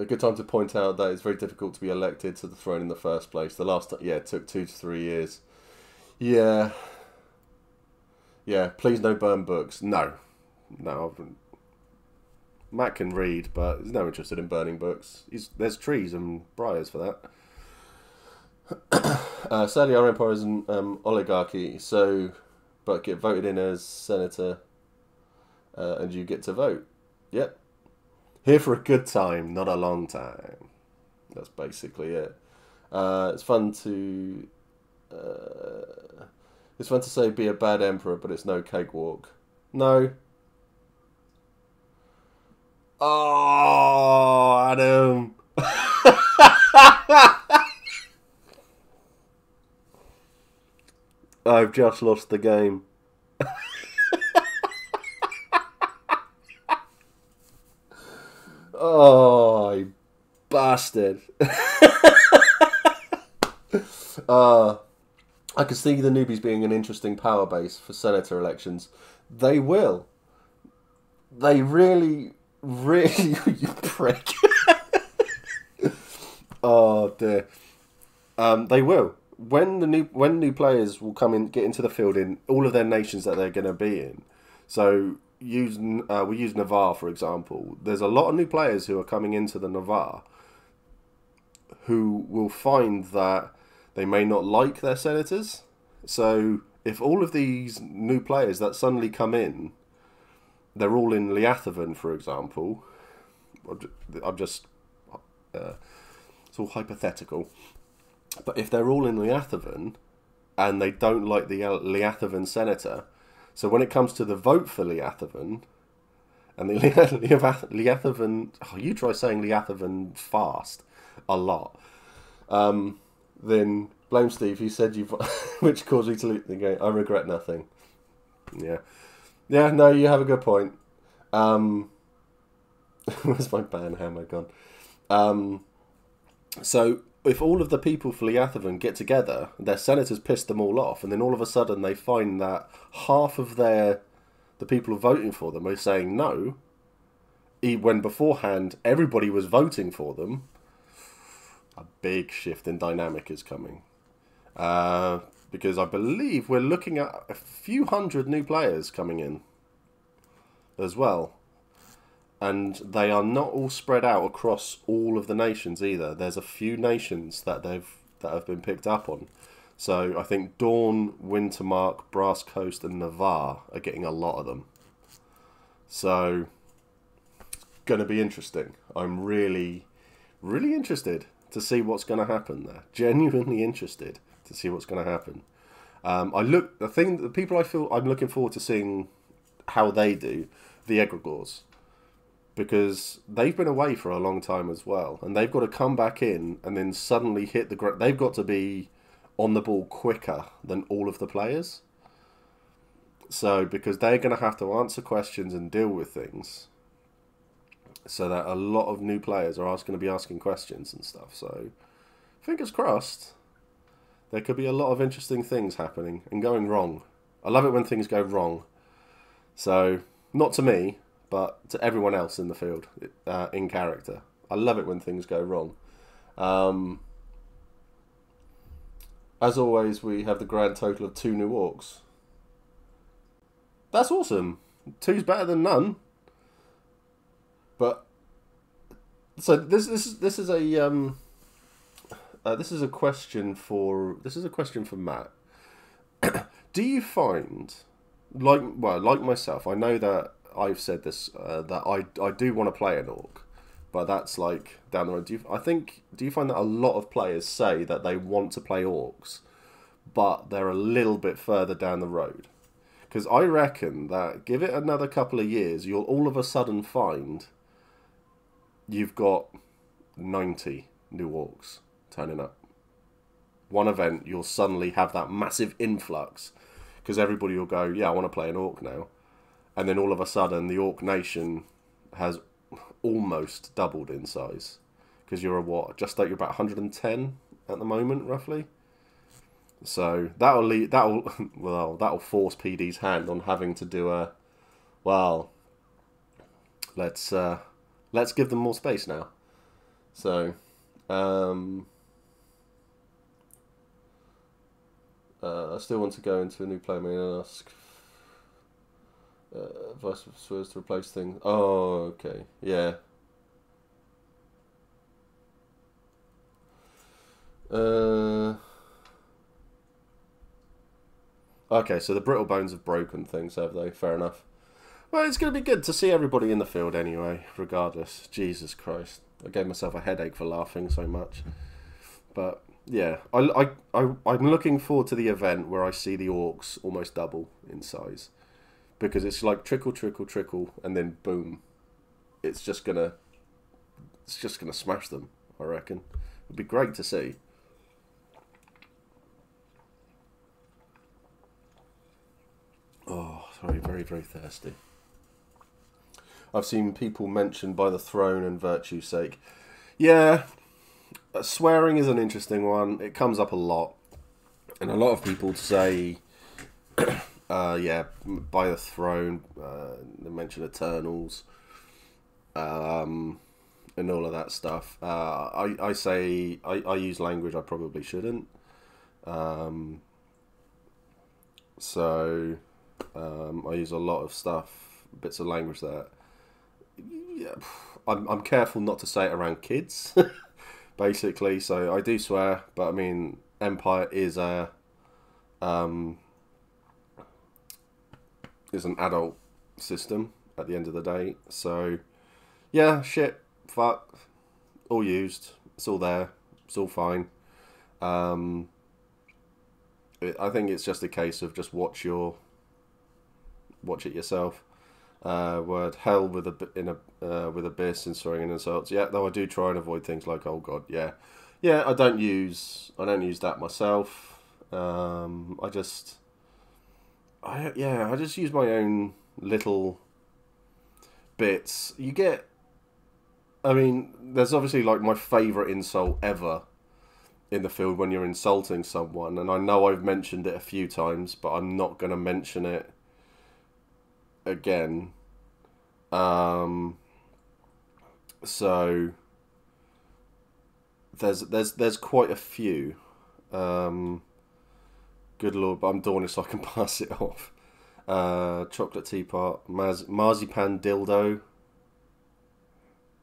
good time to point out that it's very difficult to be elected to the throne in the first place. The last it took 2 to 3 years. Yeah. Please no burn books. No, Matt can read, but he's no interested in burning books. There's trees and briars for that. Sadly, our empire is an oligarchy, but get voted in as senator, and you get to vote. Yep. Here for a good time, not a long time. That's basically it. It's fun to say be a bad emperor, but it's no cakewalk. No. Oh, Adam. I've just lost the game. Oh, you bastard. I can see the newbies being an interesting power base for senator elections. They will. They really, you prick. Oh dear. They will. When new players will come in, get into the field in all of their nations that they're going to be in. So we use Navarre for example. There's a lot of new players who are coming into the Navarre who will find that they may not like their senators. So if all of these new players that suddenly come in, they're all in Liathaven, for example. It's all hypothetical. But if they're all in Liathaven and they don't like the Liathaven senator, so when it comes to the vote for Liathaven, and the Liathaven, you try saying Liathaven fast a lot, then blame Steve. He said which caused me to leave the game. I regret nothing. Yeah, no, you have a good point. Where's my ban hammer gone? So if all of the people for Liathaven get together, their senators piss them all off, and then all of a sudden they find that half of the people voting for them are saying no, when beforehand everybody was voting for them, a big shift in dynamic is coming. Because I believe we're looking at a few hundred new players coming in as well. And they are not all spread out across all of the nations either. There's a few nations that have been picked up on. So I think Dawn, Wintermark, Brass Coast, and Navarre are getting a lot of them. So it's going to be interesting. I'm really, really interested to see what's going to happen there. Genuinely interested to see what's going to happen. The people I feel I'm looking forward to seeing how they do, the egregores, because they've been away for a long time as well, and they've got to come back in and then suddenly hit the ground. They've got to be on the ball quicker than all of the players. So, because they're going to have to answer questions and deal with things, so that a lot of new players are going to be asking questions and stuff. So, fingers crossed, there could be a lot of interesting things happening and going wrong. I love it when things go wrong. So, not to me, but to everyone else in the field, in character. I love it when things go wrong. As always, we have the grand total of 2 new orcs. That's awesome. 2's better than none. But so this is a question for Matt. Do you find, like myself, I know that I've said this, that I do want to play an orc, but that's like down the road. Do you find that a lot of players say that they want to play orcs, but they're a little bit further down the road? Because I reckon that give it another couple of years, you'll all of a sudden find you've got 90 new orcs turning up. One event, you'll suddenly have that massive influx, because everybody will go, yeah, I want to play an orc now. And then all of a sudden, the orc nation has almost doubled in size. Because you're you're about 110 at the moment, roughly. So that'll force PD's hand on having to do let's give them more space now. So I still want to go into a new player main and ask vice versa to replace things. Oh, okay, yeah. Okay, so the brittle bones have broken things, have they? Fair enough. Well, it's going to be good to see everybody in the field anyway, regardless. Jesus Christ. I gave myself a headache for laughing so much. But, yeah. I'm looking forward to the event where I see the orcs almost double in size. Because it's like trickle, trickle, trickle, and then boom. It's just gonna smash them, I reckon. It'd be great to see. Oh, sorry, very, very thirsty. I've seen people mention by the throne and virtue's sake. Yeah, swearing is an interesting one. It comes up a lot. And a lot of people say, yeah, by the throne, they mention Eternals, and all of that stuff. I say, I use language I probably shouldn't. So... I use a lot of stuff, bits of language that, yeah, I'm careful not to say it around kids, basically. So I do swear, but I mean, Empire is an adult system at the end of the day. So yeah, shit, fuck, all used. It's all there. It's all fine. I think it's just a case of just watch it yourself. Word hell with abyss and swearing and insults. Yeah, though I do try and avoid things like oh god. Yeah. I don't use that myself. I just use my own little bits. I mean, there's obviously like my favourite insult ever in the field when you're insulting someone, and I know I've mentioned it a few times, but I'm not going to mention it again. So there's quite a few. Good lord, but I'm doing it so I can pass it off. Chocolate teapot, marzipan dildo.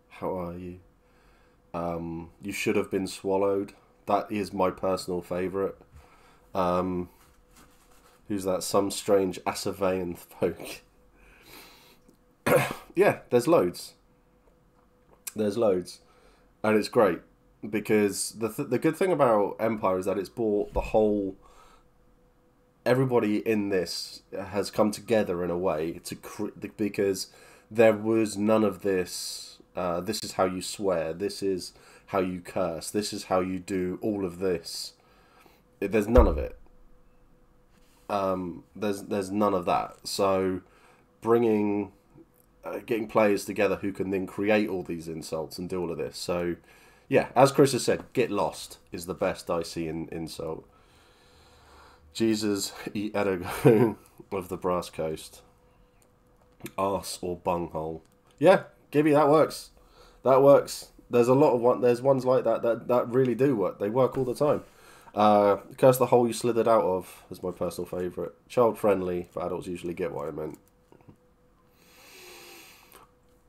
How are you? You should have been swallowed. That is my personal favourite. Who's that? Some strange Assavean folk. Yeah, there's loads. and it's great because the good thing about Empire is that it's brought the whole. Everybody in this has come together in a way because there was none of this. This is how you swear. This is how you curse. This is how you do all of this. There's none of it. There's none of that. So bringing getting players together who can then create all these insults and do all of this. So yeah, as Chris has said, get lost is the best I see in insult. Jesus e Edigo of the Brass Coast. Arse or bunghole. Yeah, Gibby, that works. That works. There's a lot of there's ones like that really do work. They work all the time. Curse the hole you slithered out of is my personal favourite. Child friendly, but adults usually get what I meant.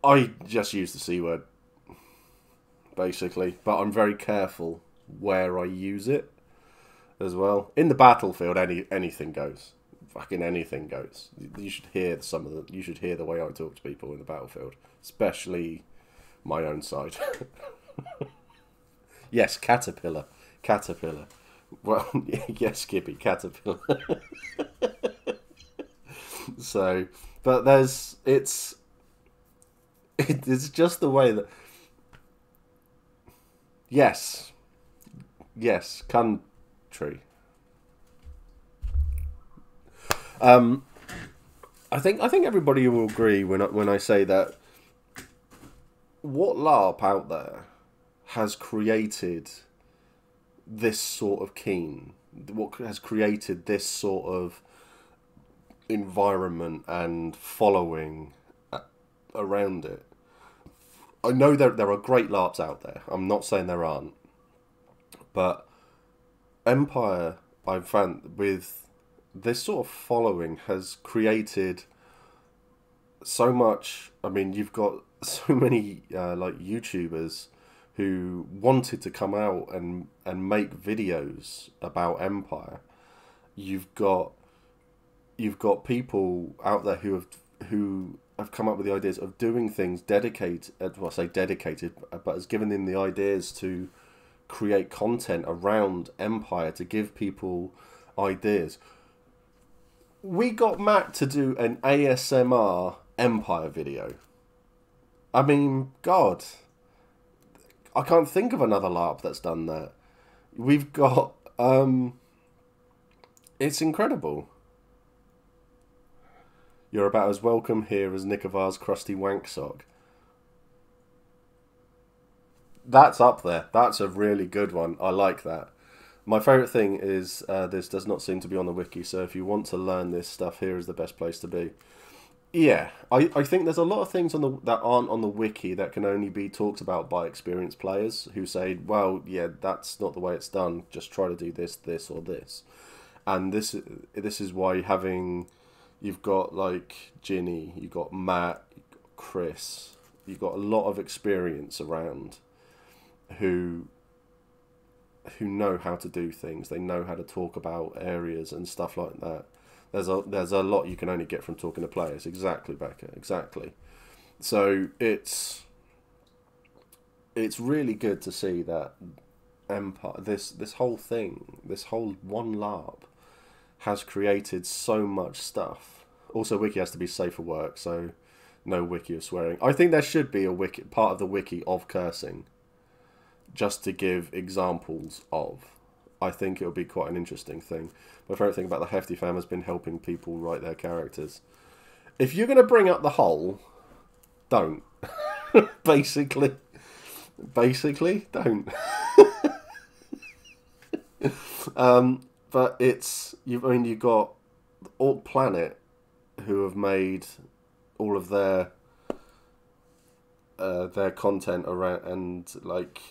I just use the C word, basically, but I'm very careful where I use it as well. In the battlefield, anything goes. Fucking anything goes. You should hear you should hear the way I talk to people in the battlefield, especially my own side. Yes, caterpillar. Well, yes, Gibby, caterpillar. So, but it's just the way that. Yes, country. I think everybody will agree when I say that what LARP out there has created this sort of keen, what has created this sort of environment and following around it. I know there are great LARPs out there. I'm not saying there aren't, but Empire, I've found with this sort of following has created so much. I mean, you've got so many like YouTubers who wanted to come out and make videos about Empire. You've got people out there who have come up with the ideas of doing things dedicated. Well, I say dedicated, but has given them the ideas to create content around Empire to give people ideas. We got Matt to do an ASMR Empire video. I mean, God, I can't think of another LARP that's done that. We've got, it's incredible. You're about as welcome here as Nikovar's crusty wank sock. That's up there. That's a really good one. I like that. My favourite thing is this does not seem to be on the wiki, so if you want to learn this stuff, here is the best place to be. Yeah, I think there's a lot of things that aren't on the wiki that can only be talked about by experienced players who say, well, yeah, that's not the way it's done. Just try to do this, this, or this. And this is why you've got like Ginny, you've got Matt, you've got Chris, you've got a lot of experience around who know how to do things. They know how to talk about areas and stuff like that. There's a lot you can only get from talking to players. Exactly, Becca. Exactly. So it's really good to see that Empire, this whole thing, this whole one LARP has created so much stuff. Also, wiki has to be safe for work, so no wiki of swearing. I think there should be a wiki, part of the wiki of cursing, just to give examples of. I think it would be quite an interesting thing. My favourite thing about the Hefty fam has been helping people write their characters. If you're going to bring up the hole, don't. Basically, don't. But you've got Orc Planet, who have made all of their content around and like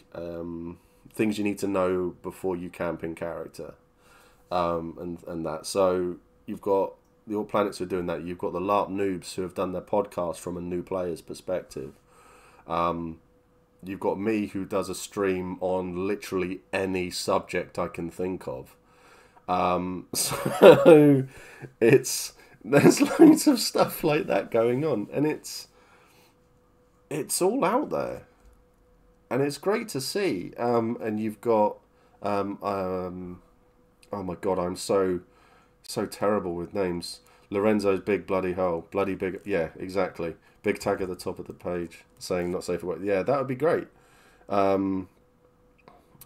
things you need to know before you camp in character, and that. So you've got the All Planets who are doing that. You've got the LARP noobs who have done their podcast from a new player's perspective. You've got me who does a stream on literally any subject I can think of. So there's loads of stuff like that going on, and it's all out there. and it's great to see. And you've got, oh my God, I'm so terrible with names. Lorenzo's big bloody hole, bloody big, yeah, exactly. Big tag at the top of the page saying not safe for work. Yeah, that would be great. I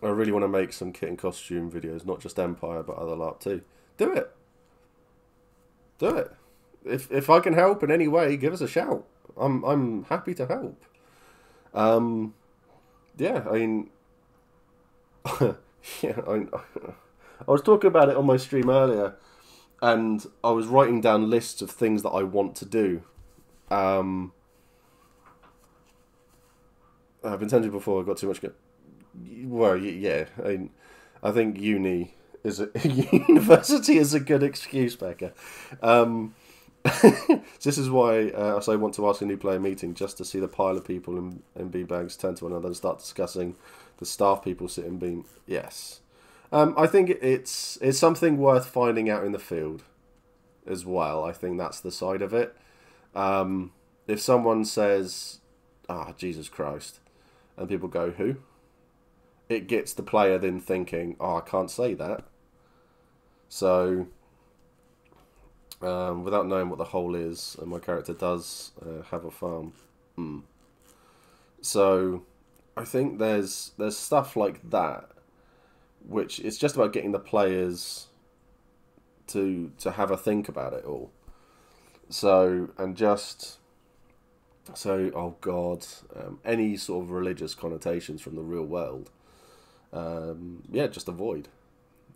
really want to make some kit and costume videos, not just Empire, but other LARP too. Do it. Do it. If I can help in any way, give us a shout. I'm happy to help. Yeah, I mean, yeah, I was talking about it on my stream earlier, and I was writing down lists of things that I want to do. I've been tempted before. I got too much. Well, yeah. I think university is a good excuse, Becca. This is why I say I want to ask a new player meeting, just to see the pile of people in beanbags turn to one another and start discussing the staff people sit in bean. Yes, I think it's something worth finding out in the field as well. I think that's the side of it. If someone says, Jesus Christ," and people go, "Who?" it gets the player then thinking, "Oh, I can't say that." So, without knowing what the whole is, and my character does have a farm. So, I think there's stuff like that, which it's just about getting the players to have a think about it all. So, oh God, any sort of religious connotations from the real world. Yeah, just avoid,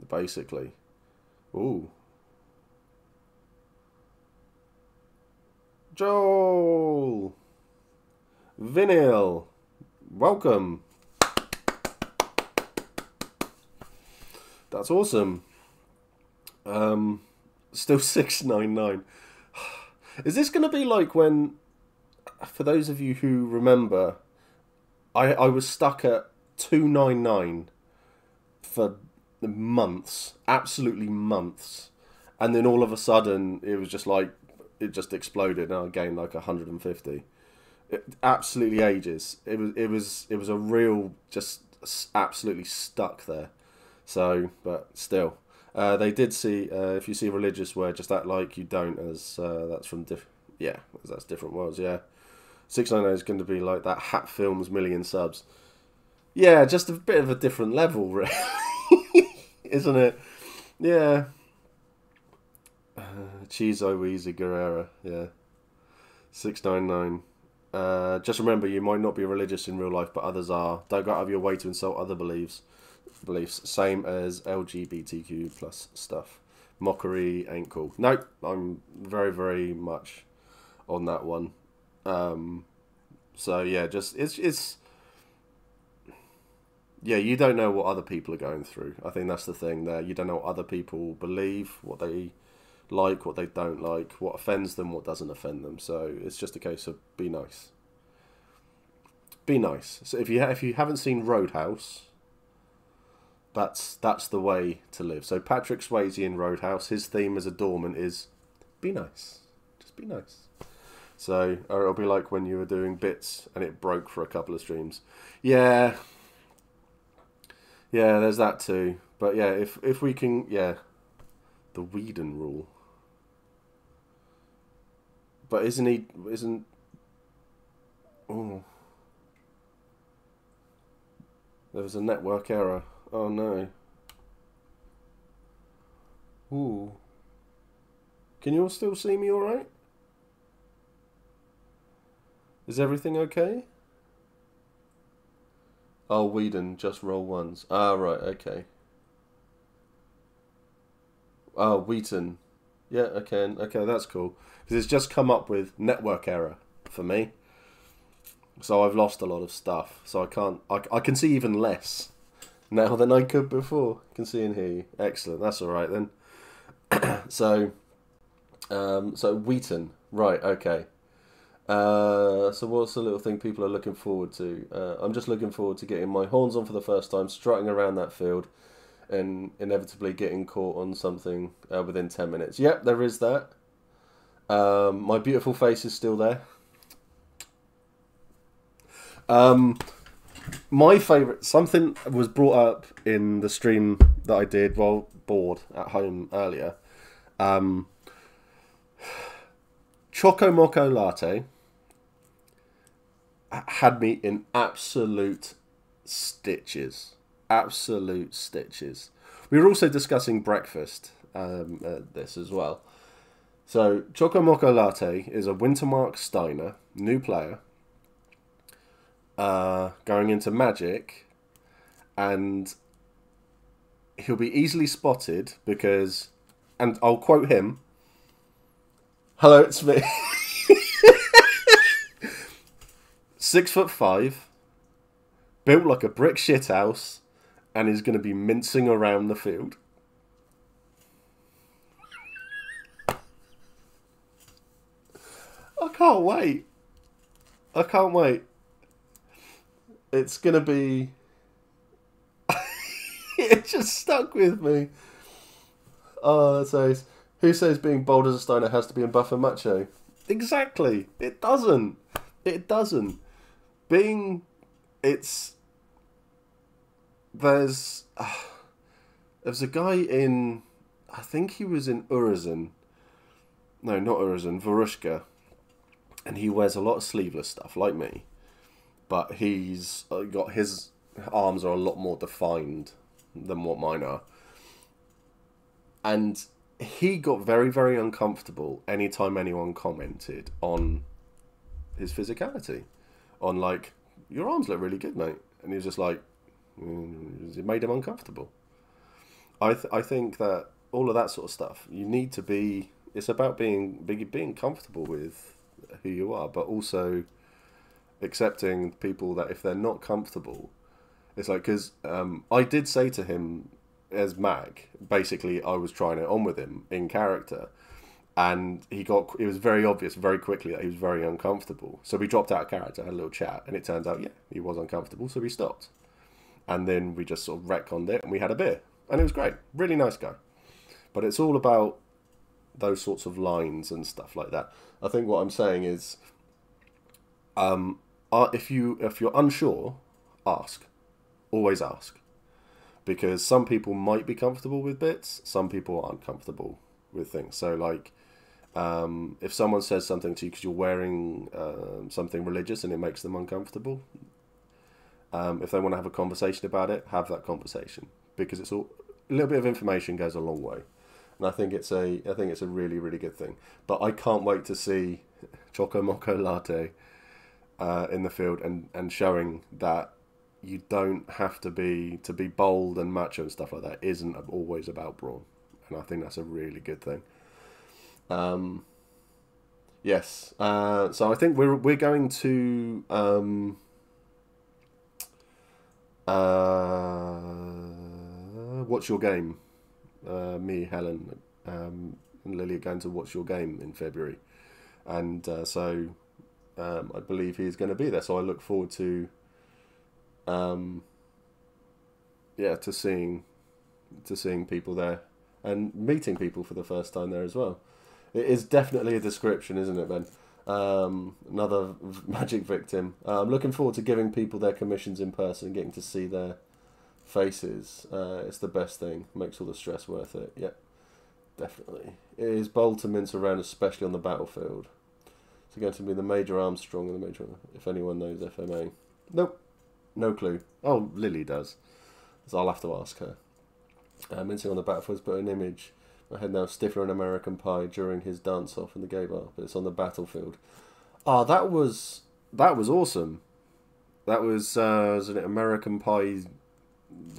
basically. Ooh. Joel! Vinyl! Welcome! That's awesome. Still 699. Is this going to be like when, for those of you who remember, I was stuck at 299 for months, absolutely months, and then all of a sudden it was just like it just exploded, and I gained like 150. Absolutely ages. It was a real just absolutely stuck there. So, but still, they did see if you see a religious word, just act like you don't, as that's from that's different worlds. Yeah, 699 is going to be like that Hat Films million subs. Yeah, just a bit of a different level, really. Isn't it? Yeah. Chizo Weezy Guerrera, yeah. 699. Just remember, you might not be religious in real life, but others are. Don't go out of your way to insult other beliefs. Same as LGBTQ plus stuff. Mockery ain't cool. Nope, I'm very, very much on that one. So yeah, just it's yeah, you don't know what other people are going through. I think that's the thing there. You don't know what other people believe, what they like, what they don't like, what offends them, what doesn't offend them. So it's just a case of be nice. Be nice. So if you haven't seen Roadhouse, that's the way to live. So Patrick Swayze in Roadhouse, his theme as a doorman is be nice. Just be nice. So, or it'll be like when you were doing bits and it broke for a couple of streams. Yeah. Yeah, there's that too. But yeah, if we can, yeah, the Whedon rule. But isn't, oh, there was a network error. Oh no. Ooh. Can you all still see me alright? Is everything okay? Oh, Whedon, just roll ones. Ah, right, okay. Oh, Wheaton. Yeah, okay, that's cool. Because it's just come up with network error for me. So I've lost a lot of stuff. So I can see even less now than I could before. I can see and hear you. Excellent, that's alright then. So Wheaton. Right, okay. So what's the little thing people are looking forward to? I'm just looking forward to getting my horns on for the first time, strutting around that field, and inevitably getting caught on something within 10 minutes. Yep, there is that. My beautiful face is still there. My favourite, something was brought up in the stream that I did while bored at home earlier. Choco Moco Latte had me in absolute stitches. Absolute stitches. We were also discussing breakfast, this as well. So, Choco Moco Latte is a Wintermark Steiner, new player, going into Magic, and he'll be easily spotted because, and I'll quote him, "Hello, it's me." 6'5", built like a brick shithouse, and is going to be mincing around the field. I can't wait. I can't wait. It's going to be... It just stuck with me. Oh, that says... Who says being bold as a Steiner has to be in buff and macho? Exactly. It doesn't. It doesn't. Being... It's... There's a guy in... I think he was in Urizen. No, not Urizen. Varushka. And he wears a lot of sleeveless stuff, like me. But he's got... His arms are a lot more defined than what mine are. And he got very, very uncomfortable anytime anyone commented on his physicality. On, like, your arms look really good, mate. And he was just like... It made him uncomfortable. I think that all of that sort of stuff, you need to be... It's about being comfortable with who you are, but also accepting people that if they're not comfortable... It's like, because I did say to him as Mag, basically I was trying it on with him in character, and it was very obvious very quickly that he was very uncomfortable. So we dropped out of character, had a little chat, and it turns out, yeah, he was uncomfortable, so we stopped. And then we just sort of retconned it, and we had a beer. And it was great. Really nice guy. But it's all about those sorts of lines and stuff like that. I think what I'm saying is, if you're unsure, ask. Always ask. Because some people might be comfortable with bits, some people aren't comfortable with things. So, like, if someone says something to you because you're wearing something religious and it makes them uncomfortable... if they want to have a conversation about it, have that conversation, because it's all a little bit of information goes a long way, and I think it's a really, really good thing. But I can't wait to see Choco Moco Latte in the field and showing that you don't have to be bold and macho and stuff like that. Isn't always about brawn, and I think that's a really good thing. Yes. So I think we're going to. What's Your Game? Me, Helen, and Lily are going to What's Your Game in February, and so I believe he's going to be there. So I look forward to, to seeing people there and meeting people for the first time there as well. It is definitely a description, isn't it, Ben? Another Magic victim. I'm looking forward to giving people their commissions in person, getting to see their faces. It's the best thing. Makes all the stress worth it. Yeah, definitely. It is bold to mince around, especially on the battlefield. So going to be the Major Armstrong and the Major... If anyone knows FMA. Nope. No clue. Oh, Lily does. So I'll have to ask her. Mincing on the battlefield, but an image... My head now stiffer than American Pie during his dance-off in the gay bar, but it's on the battlefield. Ah, that was awesome. That was it American Pie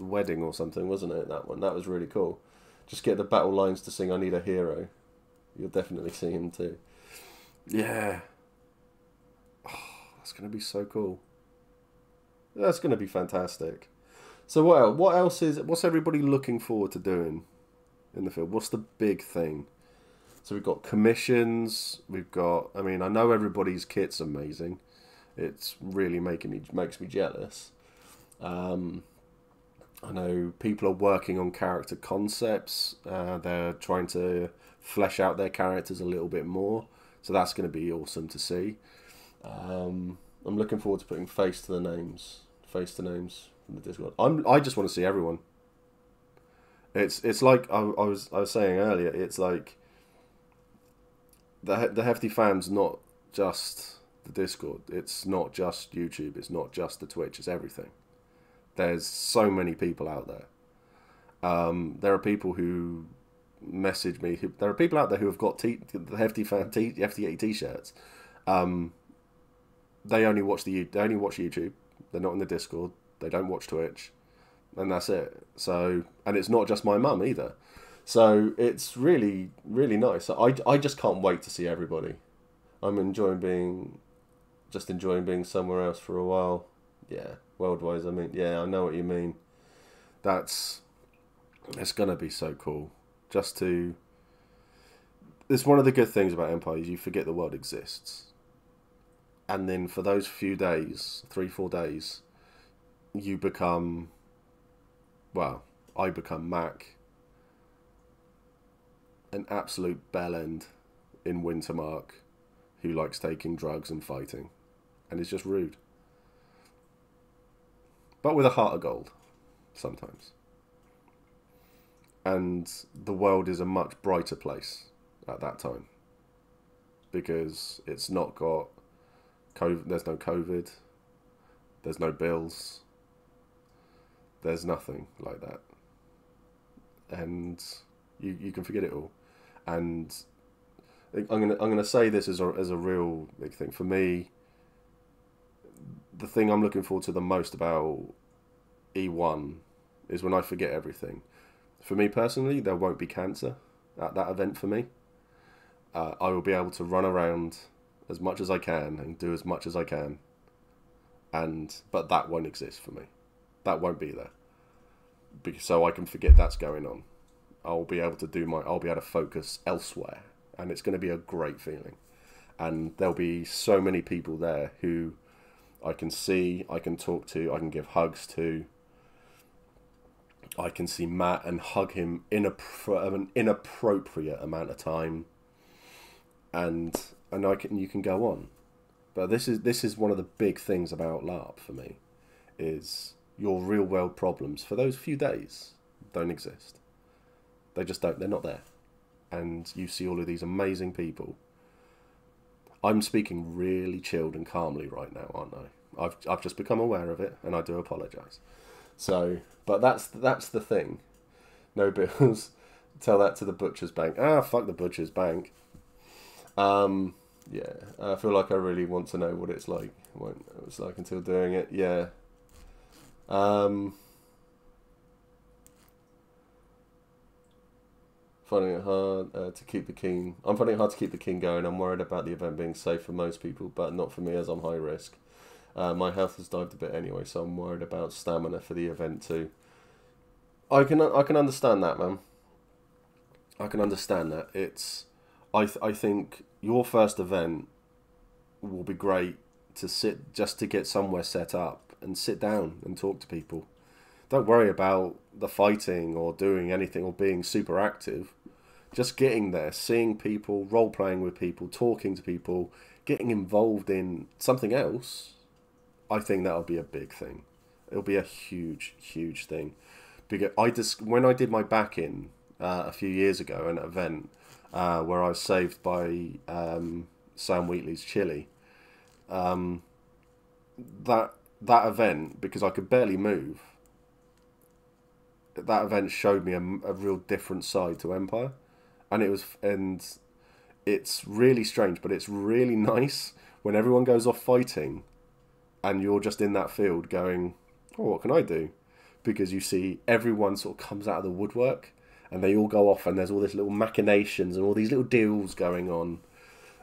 wedding or something, wasn't it, that one? That was really cool. Just get the battle lines to sing I Need a Hero. You'll definitely see him too. Yeah. Oh, that's going to be so cool. That's going to be fantastic. So what's everybody looking forward to doing in the field? What's the big thing? So we've got commissions. We've got... I mean, I know everybody's kit's amazing. It's really makes me jealous. I know people are working on character concepts. They're trying to flesh out their characters a little bit more. So that's going to be awesome to see. I'm looking forward to putting face to the names face to names from the Discord. I just want to see everyone. It's like I was saying earlier. It's like the Hefty fam's not just the Discord. It's not just YouTube. It's not just the Twitch. It's everything. There's so many people out there. There are people who message me. There are people out there who have got the Hefty fan FT80 t-shirts. They only watch YouTube. They're not in the Discord. They don't watch Twitch, and that's it. So, and it's not just my mum either. So it's really, really nice. I just can't wait to see everybody. I'm enjoying being somewhere else for a while. Yeah, world-wise. I mean, yeah, I know what you mean. It's gonna be so cool. It's one of the good things about Empire is you forget the world exists. And then for those few days, 3-4 days, you become, well, I become Mac, an absolute bellend in Wintermark who likes taking drugs and fighting. And is just rude. But with a heart of gold, sometimes. And the world is a much brighter place at that time. Because it's not got COVID, there's no COVID, there's no bills, there's nothing like that. And you can forget it all. And I'm gonna say this as a real big thing. For me, the thing I'm looking forward to the most about E1 is when I forget everything. For me personally, there won't be cancer at that event for me. I will be able to run around as much as I can and do as much as I can. But that won't exist for me. That won't be there. So I can forget that's going on. I'll be able to focus elsewhere. And it's going to be a great feeling. And there'll be so many people there who I can see, I can talk to, I can give hugs to. I can see Matt and hug him in an inappropriate amount of time. And you can go on. But this is one of the big things about LARP for me, is your real world problems for those few days don't exist. They just don't. They're not there. And you see all of these amazing people. I'm speaking really chilled and calmly right now, aren't I? I've just become aware of it, and I do apologise. So, but that's the thing. No bills. Tell that to the butcher's bank. Fuck the butcher's bank. Yeah, I feel like I really want to know what it's like. What it's like until doing it. Yeah. Finding it hard to keep the keen. I'm finding it hard to keep the keen going. I'm worried about the event being safe for most people, but not for me as I'm high risk. My health has dived a bit anyway, so I'm worried about stamina for the event too. I can understand that, man. I can understand that. I think your first event will be great to get somewhere set up and sit down and talk to people. Don't worry about the fighting or doing anything or being super active. Just getting there, seeing people, role-playing with people, talking to people, getting involved in something else, I think that'll be a big thing. It'll be a huge, huge thing. Because when I did my back-in a few years ago, an event where I was saved by Sam Wheatley's chili, that event, because I could barely move, that event showed me a real different side to Empire, and it's really strange, but it's really nice when everyone goes off fighting, and you're just in that field going, oh, what can I do? Because you see everyone sort of comes out of the woodwork, and they all go off, and there's all these little machinations and all these little deals going on,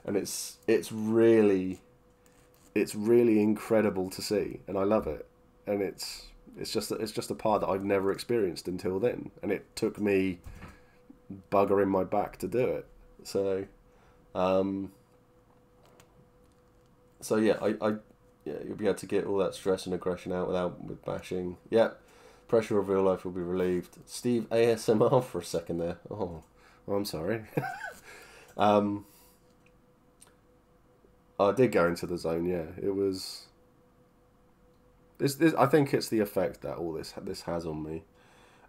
and it's really incredible to see, and I love it, and it's just a part that I've never experienced until then, and it took me buggering my back to do it. So yeah, you'll be able to get all that stress and aggression out with bashing. Yeah, pressure of real life will be relieved. Steve ASMR for a second there. Oh, I'm sorry. I did go into the zone. Yeah, it was I think it's the effect that all this has on me.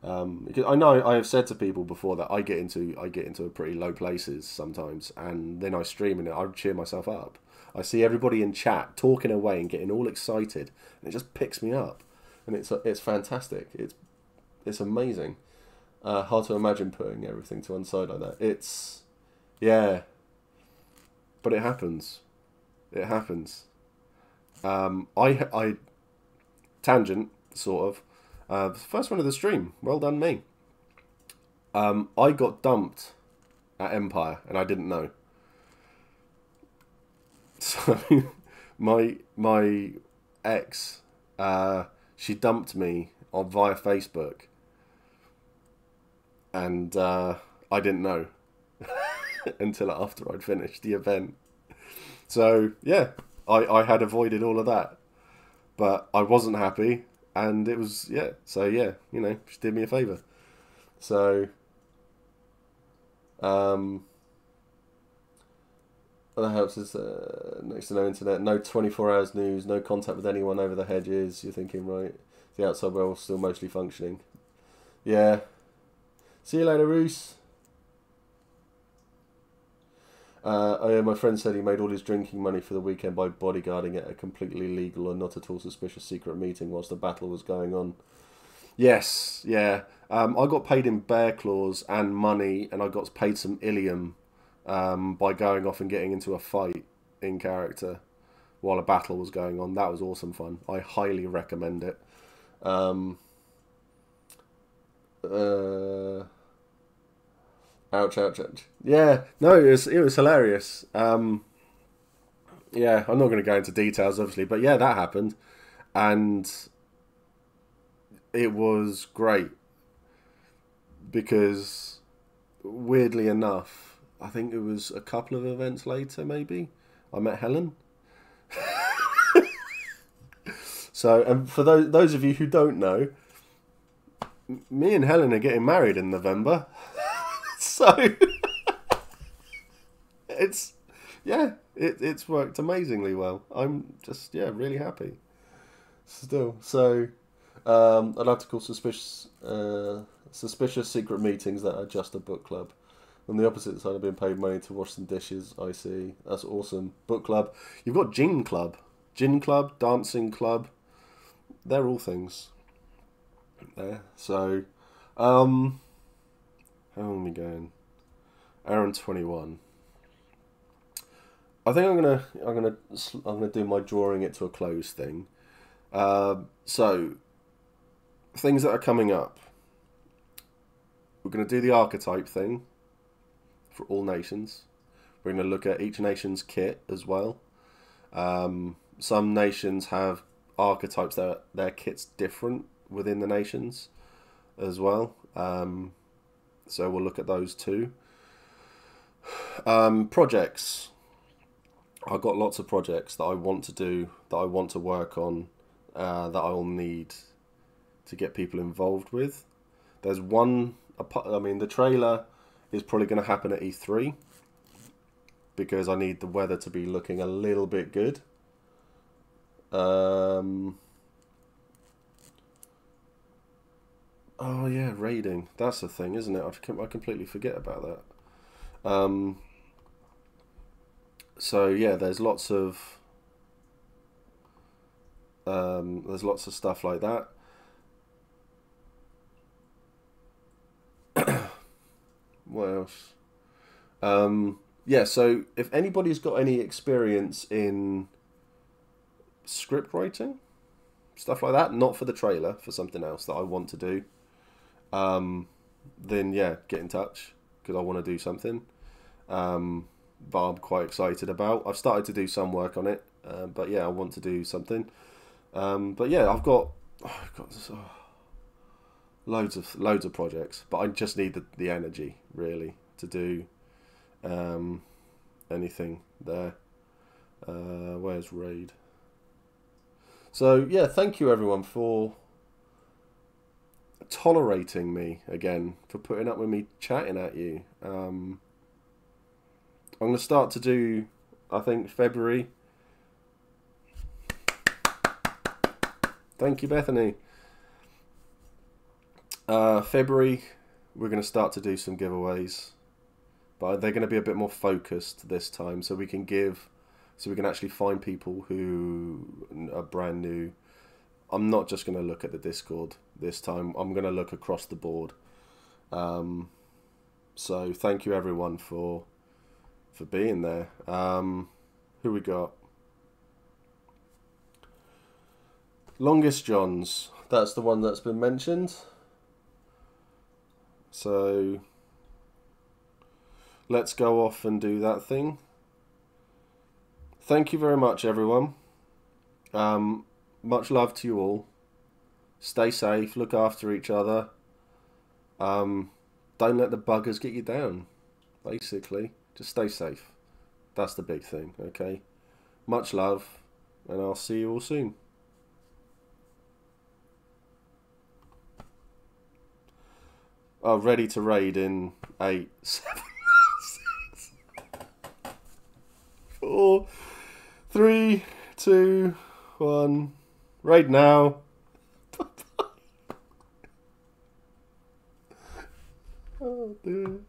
Because I know I have said to people before that I get into pretty low places sometimes, and then I stream and I cheer myself up. I see everybody in chat talking away and getting all excited, and it just picks me up, and it's fantastic. It's amazing. Hard to imagine putting everything to one side like that. Yeah, but it happens. It happens. I tangent sort of. First one of the stream. Well done, me. I got dumped at Empire, and I didn't know. So, my ex, she dumped me via Facebook, and I didn't know until after I'd finished the event. So yeah, I had avoided all of that, but I wasn't happy. And it was, yeah, so yeah, you know, she did me a favour. So, what that helps is next to no internet, no 24 hours news, no contact with anyone over the hedges. You're thinking, right, the outside world still mostly functioning. Yeah. See you later, Roos. Oh yeah, my friend said he made all his drinking money for the weekend by bodyguarding at a completely legal and not at all suspicious secret meeting whilst the battle was going on. Yes, yeah. I got paid in bear claws and money, and I got paid some ilium by going off and getting into a fight in character while a battle was going on. That was awesome fun. I highly recommend it. Ouch, ouch, ouch. Yeah, no, it was hilarious. Yeah, I'm not going to go into details, obviously, but yeah, that happened. And it was great. Because, weirdly enough, I think it was a couple of events later, maybe, I met Helen. So, and for those of you who don't know, me and Helen are getting married in November. So it's it's worked amazingly well. I'm just really happy still. So I'd like to call suspicious secret meetings that are just a book club. On the opposite side of being paid money to wash some dishes, I see. That's awesome. Book club. You've got gin club, dancing club. They're all things there. So how long are we going? Hour and 21. I think I'm gonna do my drawing it to a close thing. So things that are coming up. We're gonna do the archetype thing for all nations. We're gonna look at each nation's kit as well. Some nations have archetypes that their kit's different within the nations as well. So we'll look at those too. Projects. I've got lots of projects that I want to do, that I want to work on, that I will need to get people involved with. There's one, I mean, the trailer is probably going to happen at E3 because I need the weather to be looking a little bit good. Oh yeah, raiding. That's the thing, isn't it? I completely forget about that. So yeah, there's lots of stuff like that. What else? Yeah, so if anybody's got any experience in script writing, stuff like that, not for the trailer, for something else that I want to do, then yeah, get in touch because I want to do something. But I'm quite excited about. I've started to do some work on it, but yeah, I want to do something. But yeah, I've got loads of projects, but I just need the energy really to do anything there. Where's Raid? So yeah, thank you everyone for tolerating me again, for putting up with me chatting at you. I'm going to start to do, I think, February. Thank you, Bethany. February, we're going to start to do some giveaways, but they're going to be a bit more focused this time, so we can actually find people who are brand new. I'm not just going to look at the Discord this time. I'm going to look across the board. So thank you everyone for being there. Who we got? Longest Johns. That's the one that's been mentioned. So let's go off and do that thing. Thank you very much, everyone. Much love to you all. Stay safe. Look after each other. Don't let the buggers get you down. Basically, just stay safe. That's the big thing. Okay. Much love, and I'll see you all soon. Oh, ready to raid in 8, 7, 6, 4, 3, 2, 1. Raid now. Oh dear.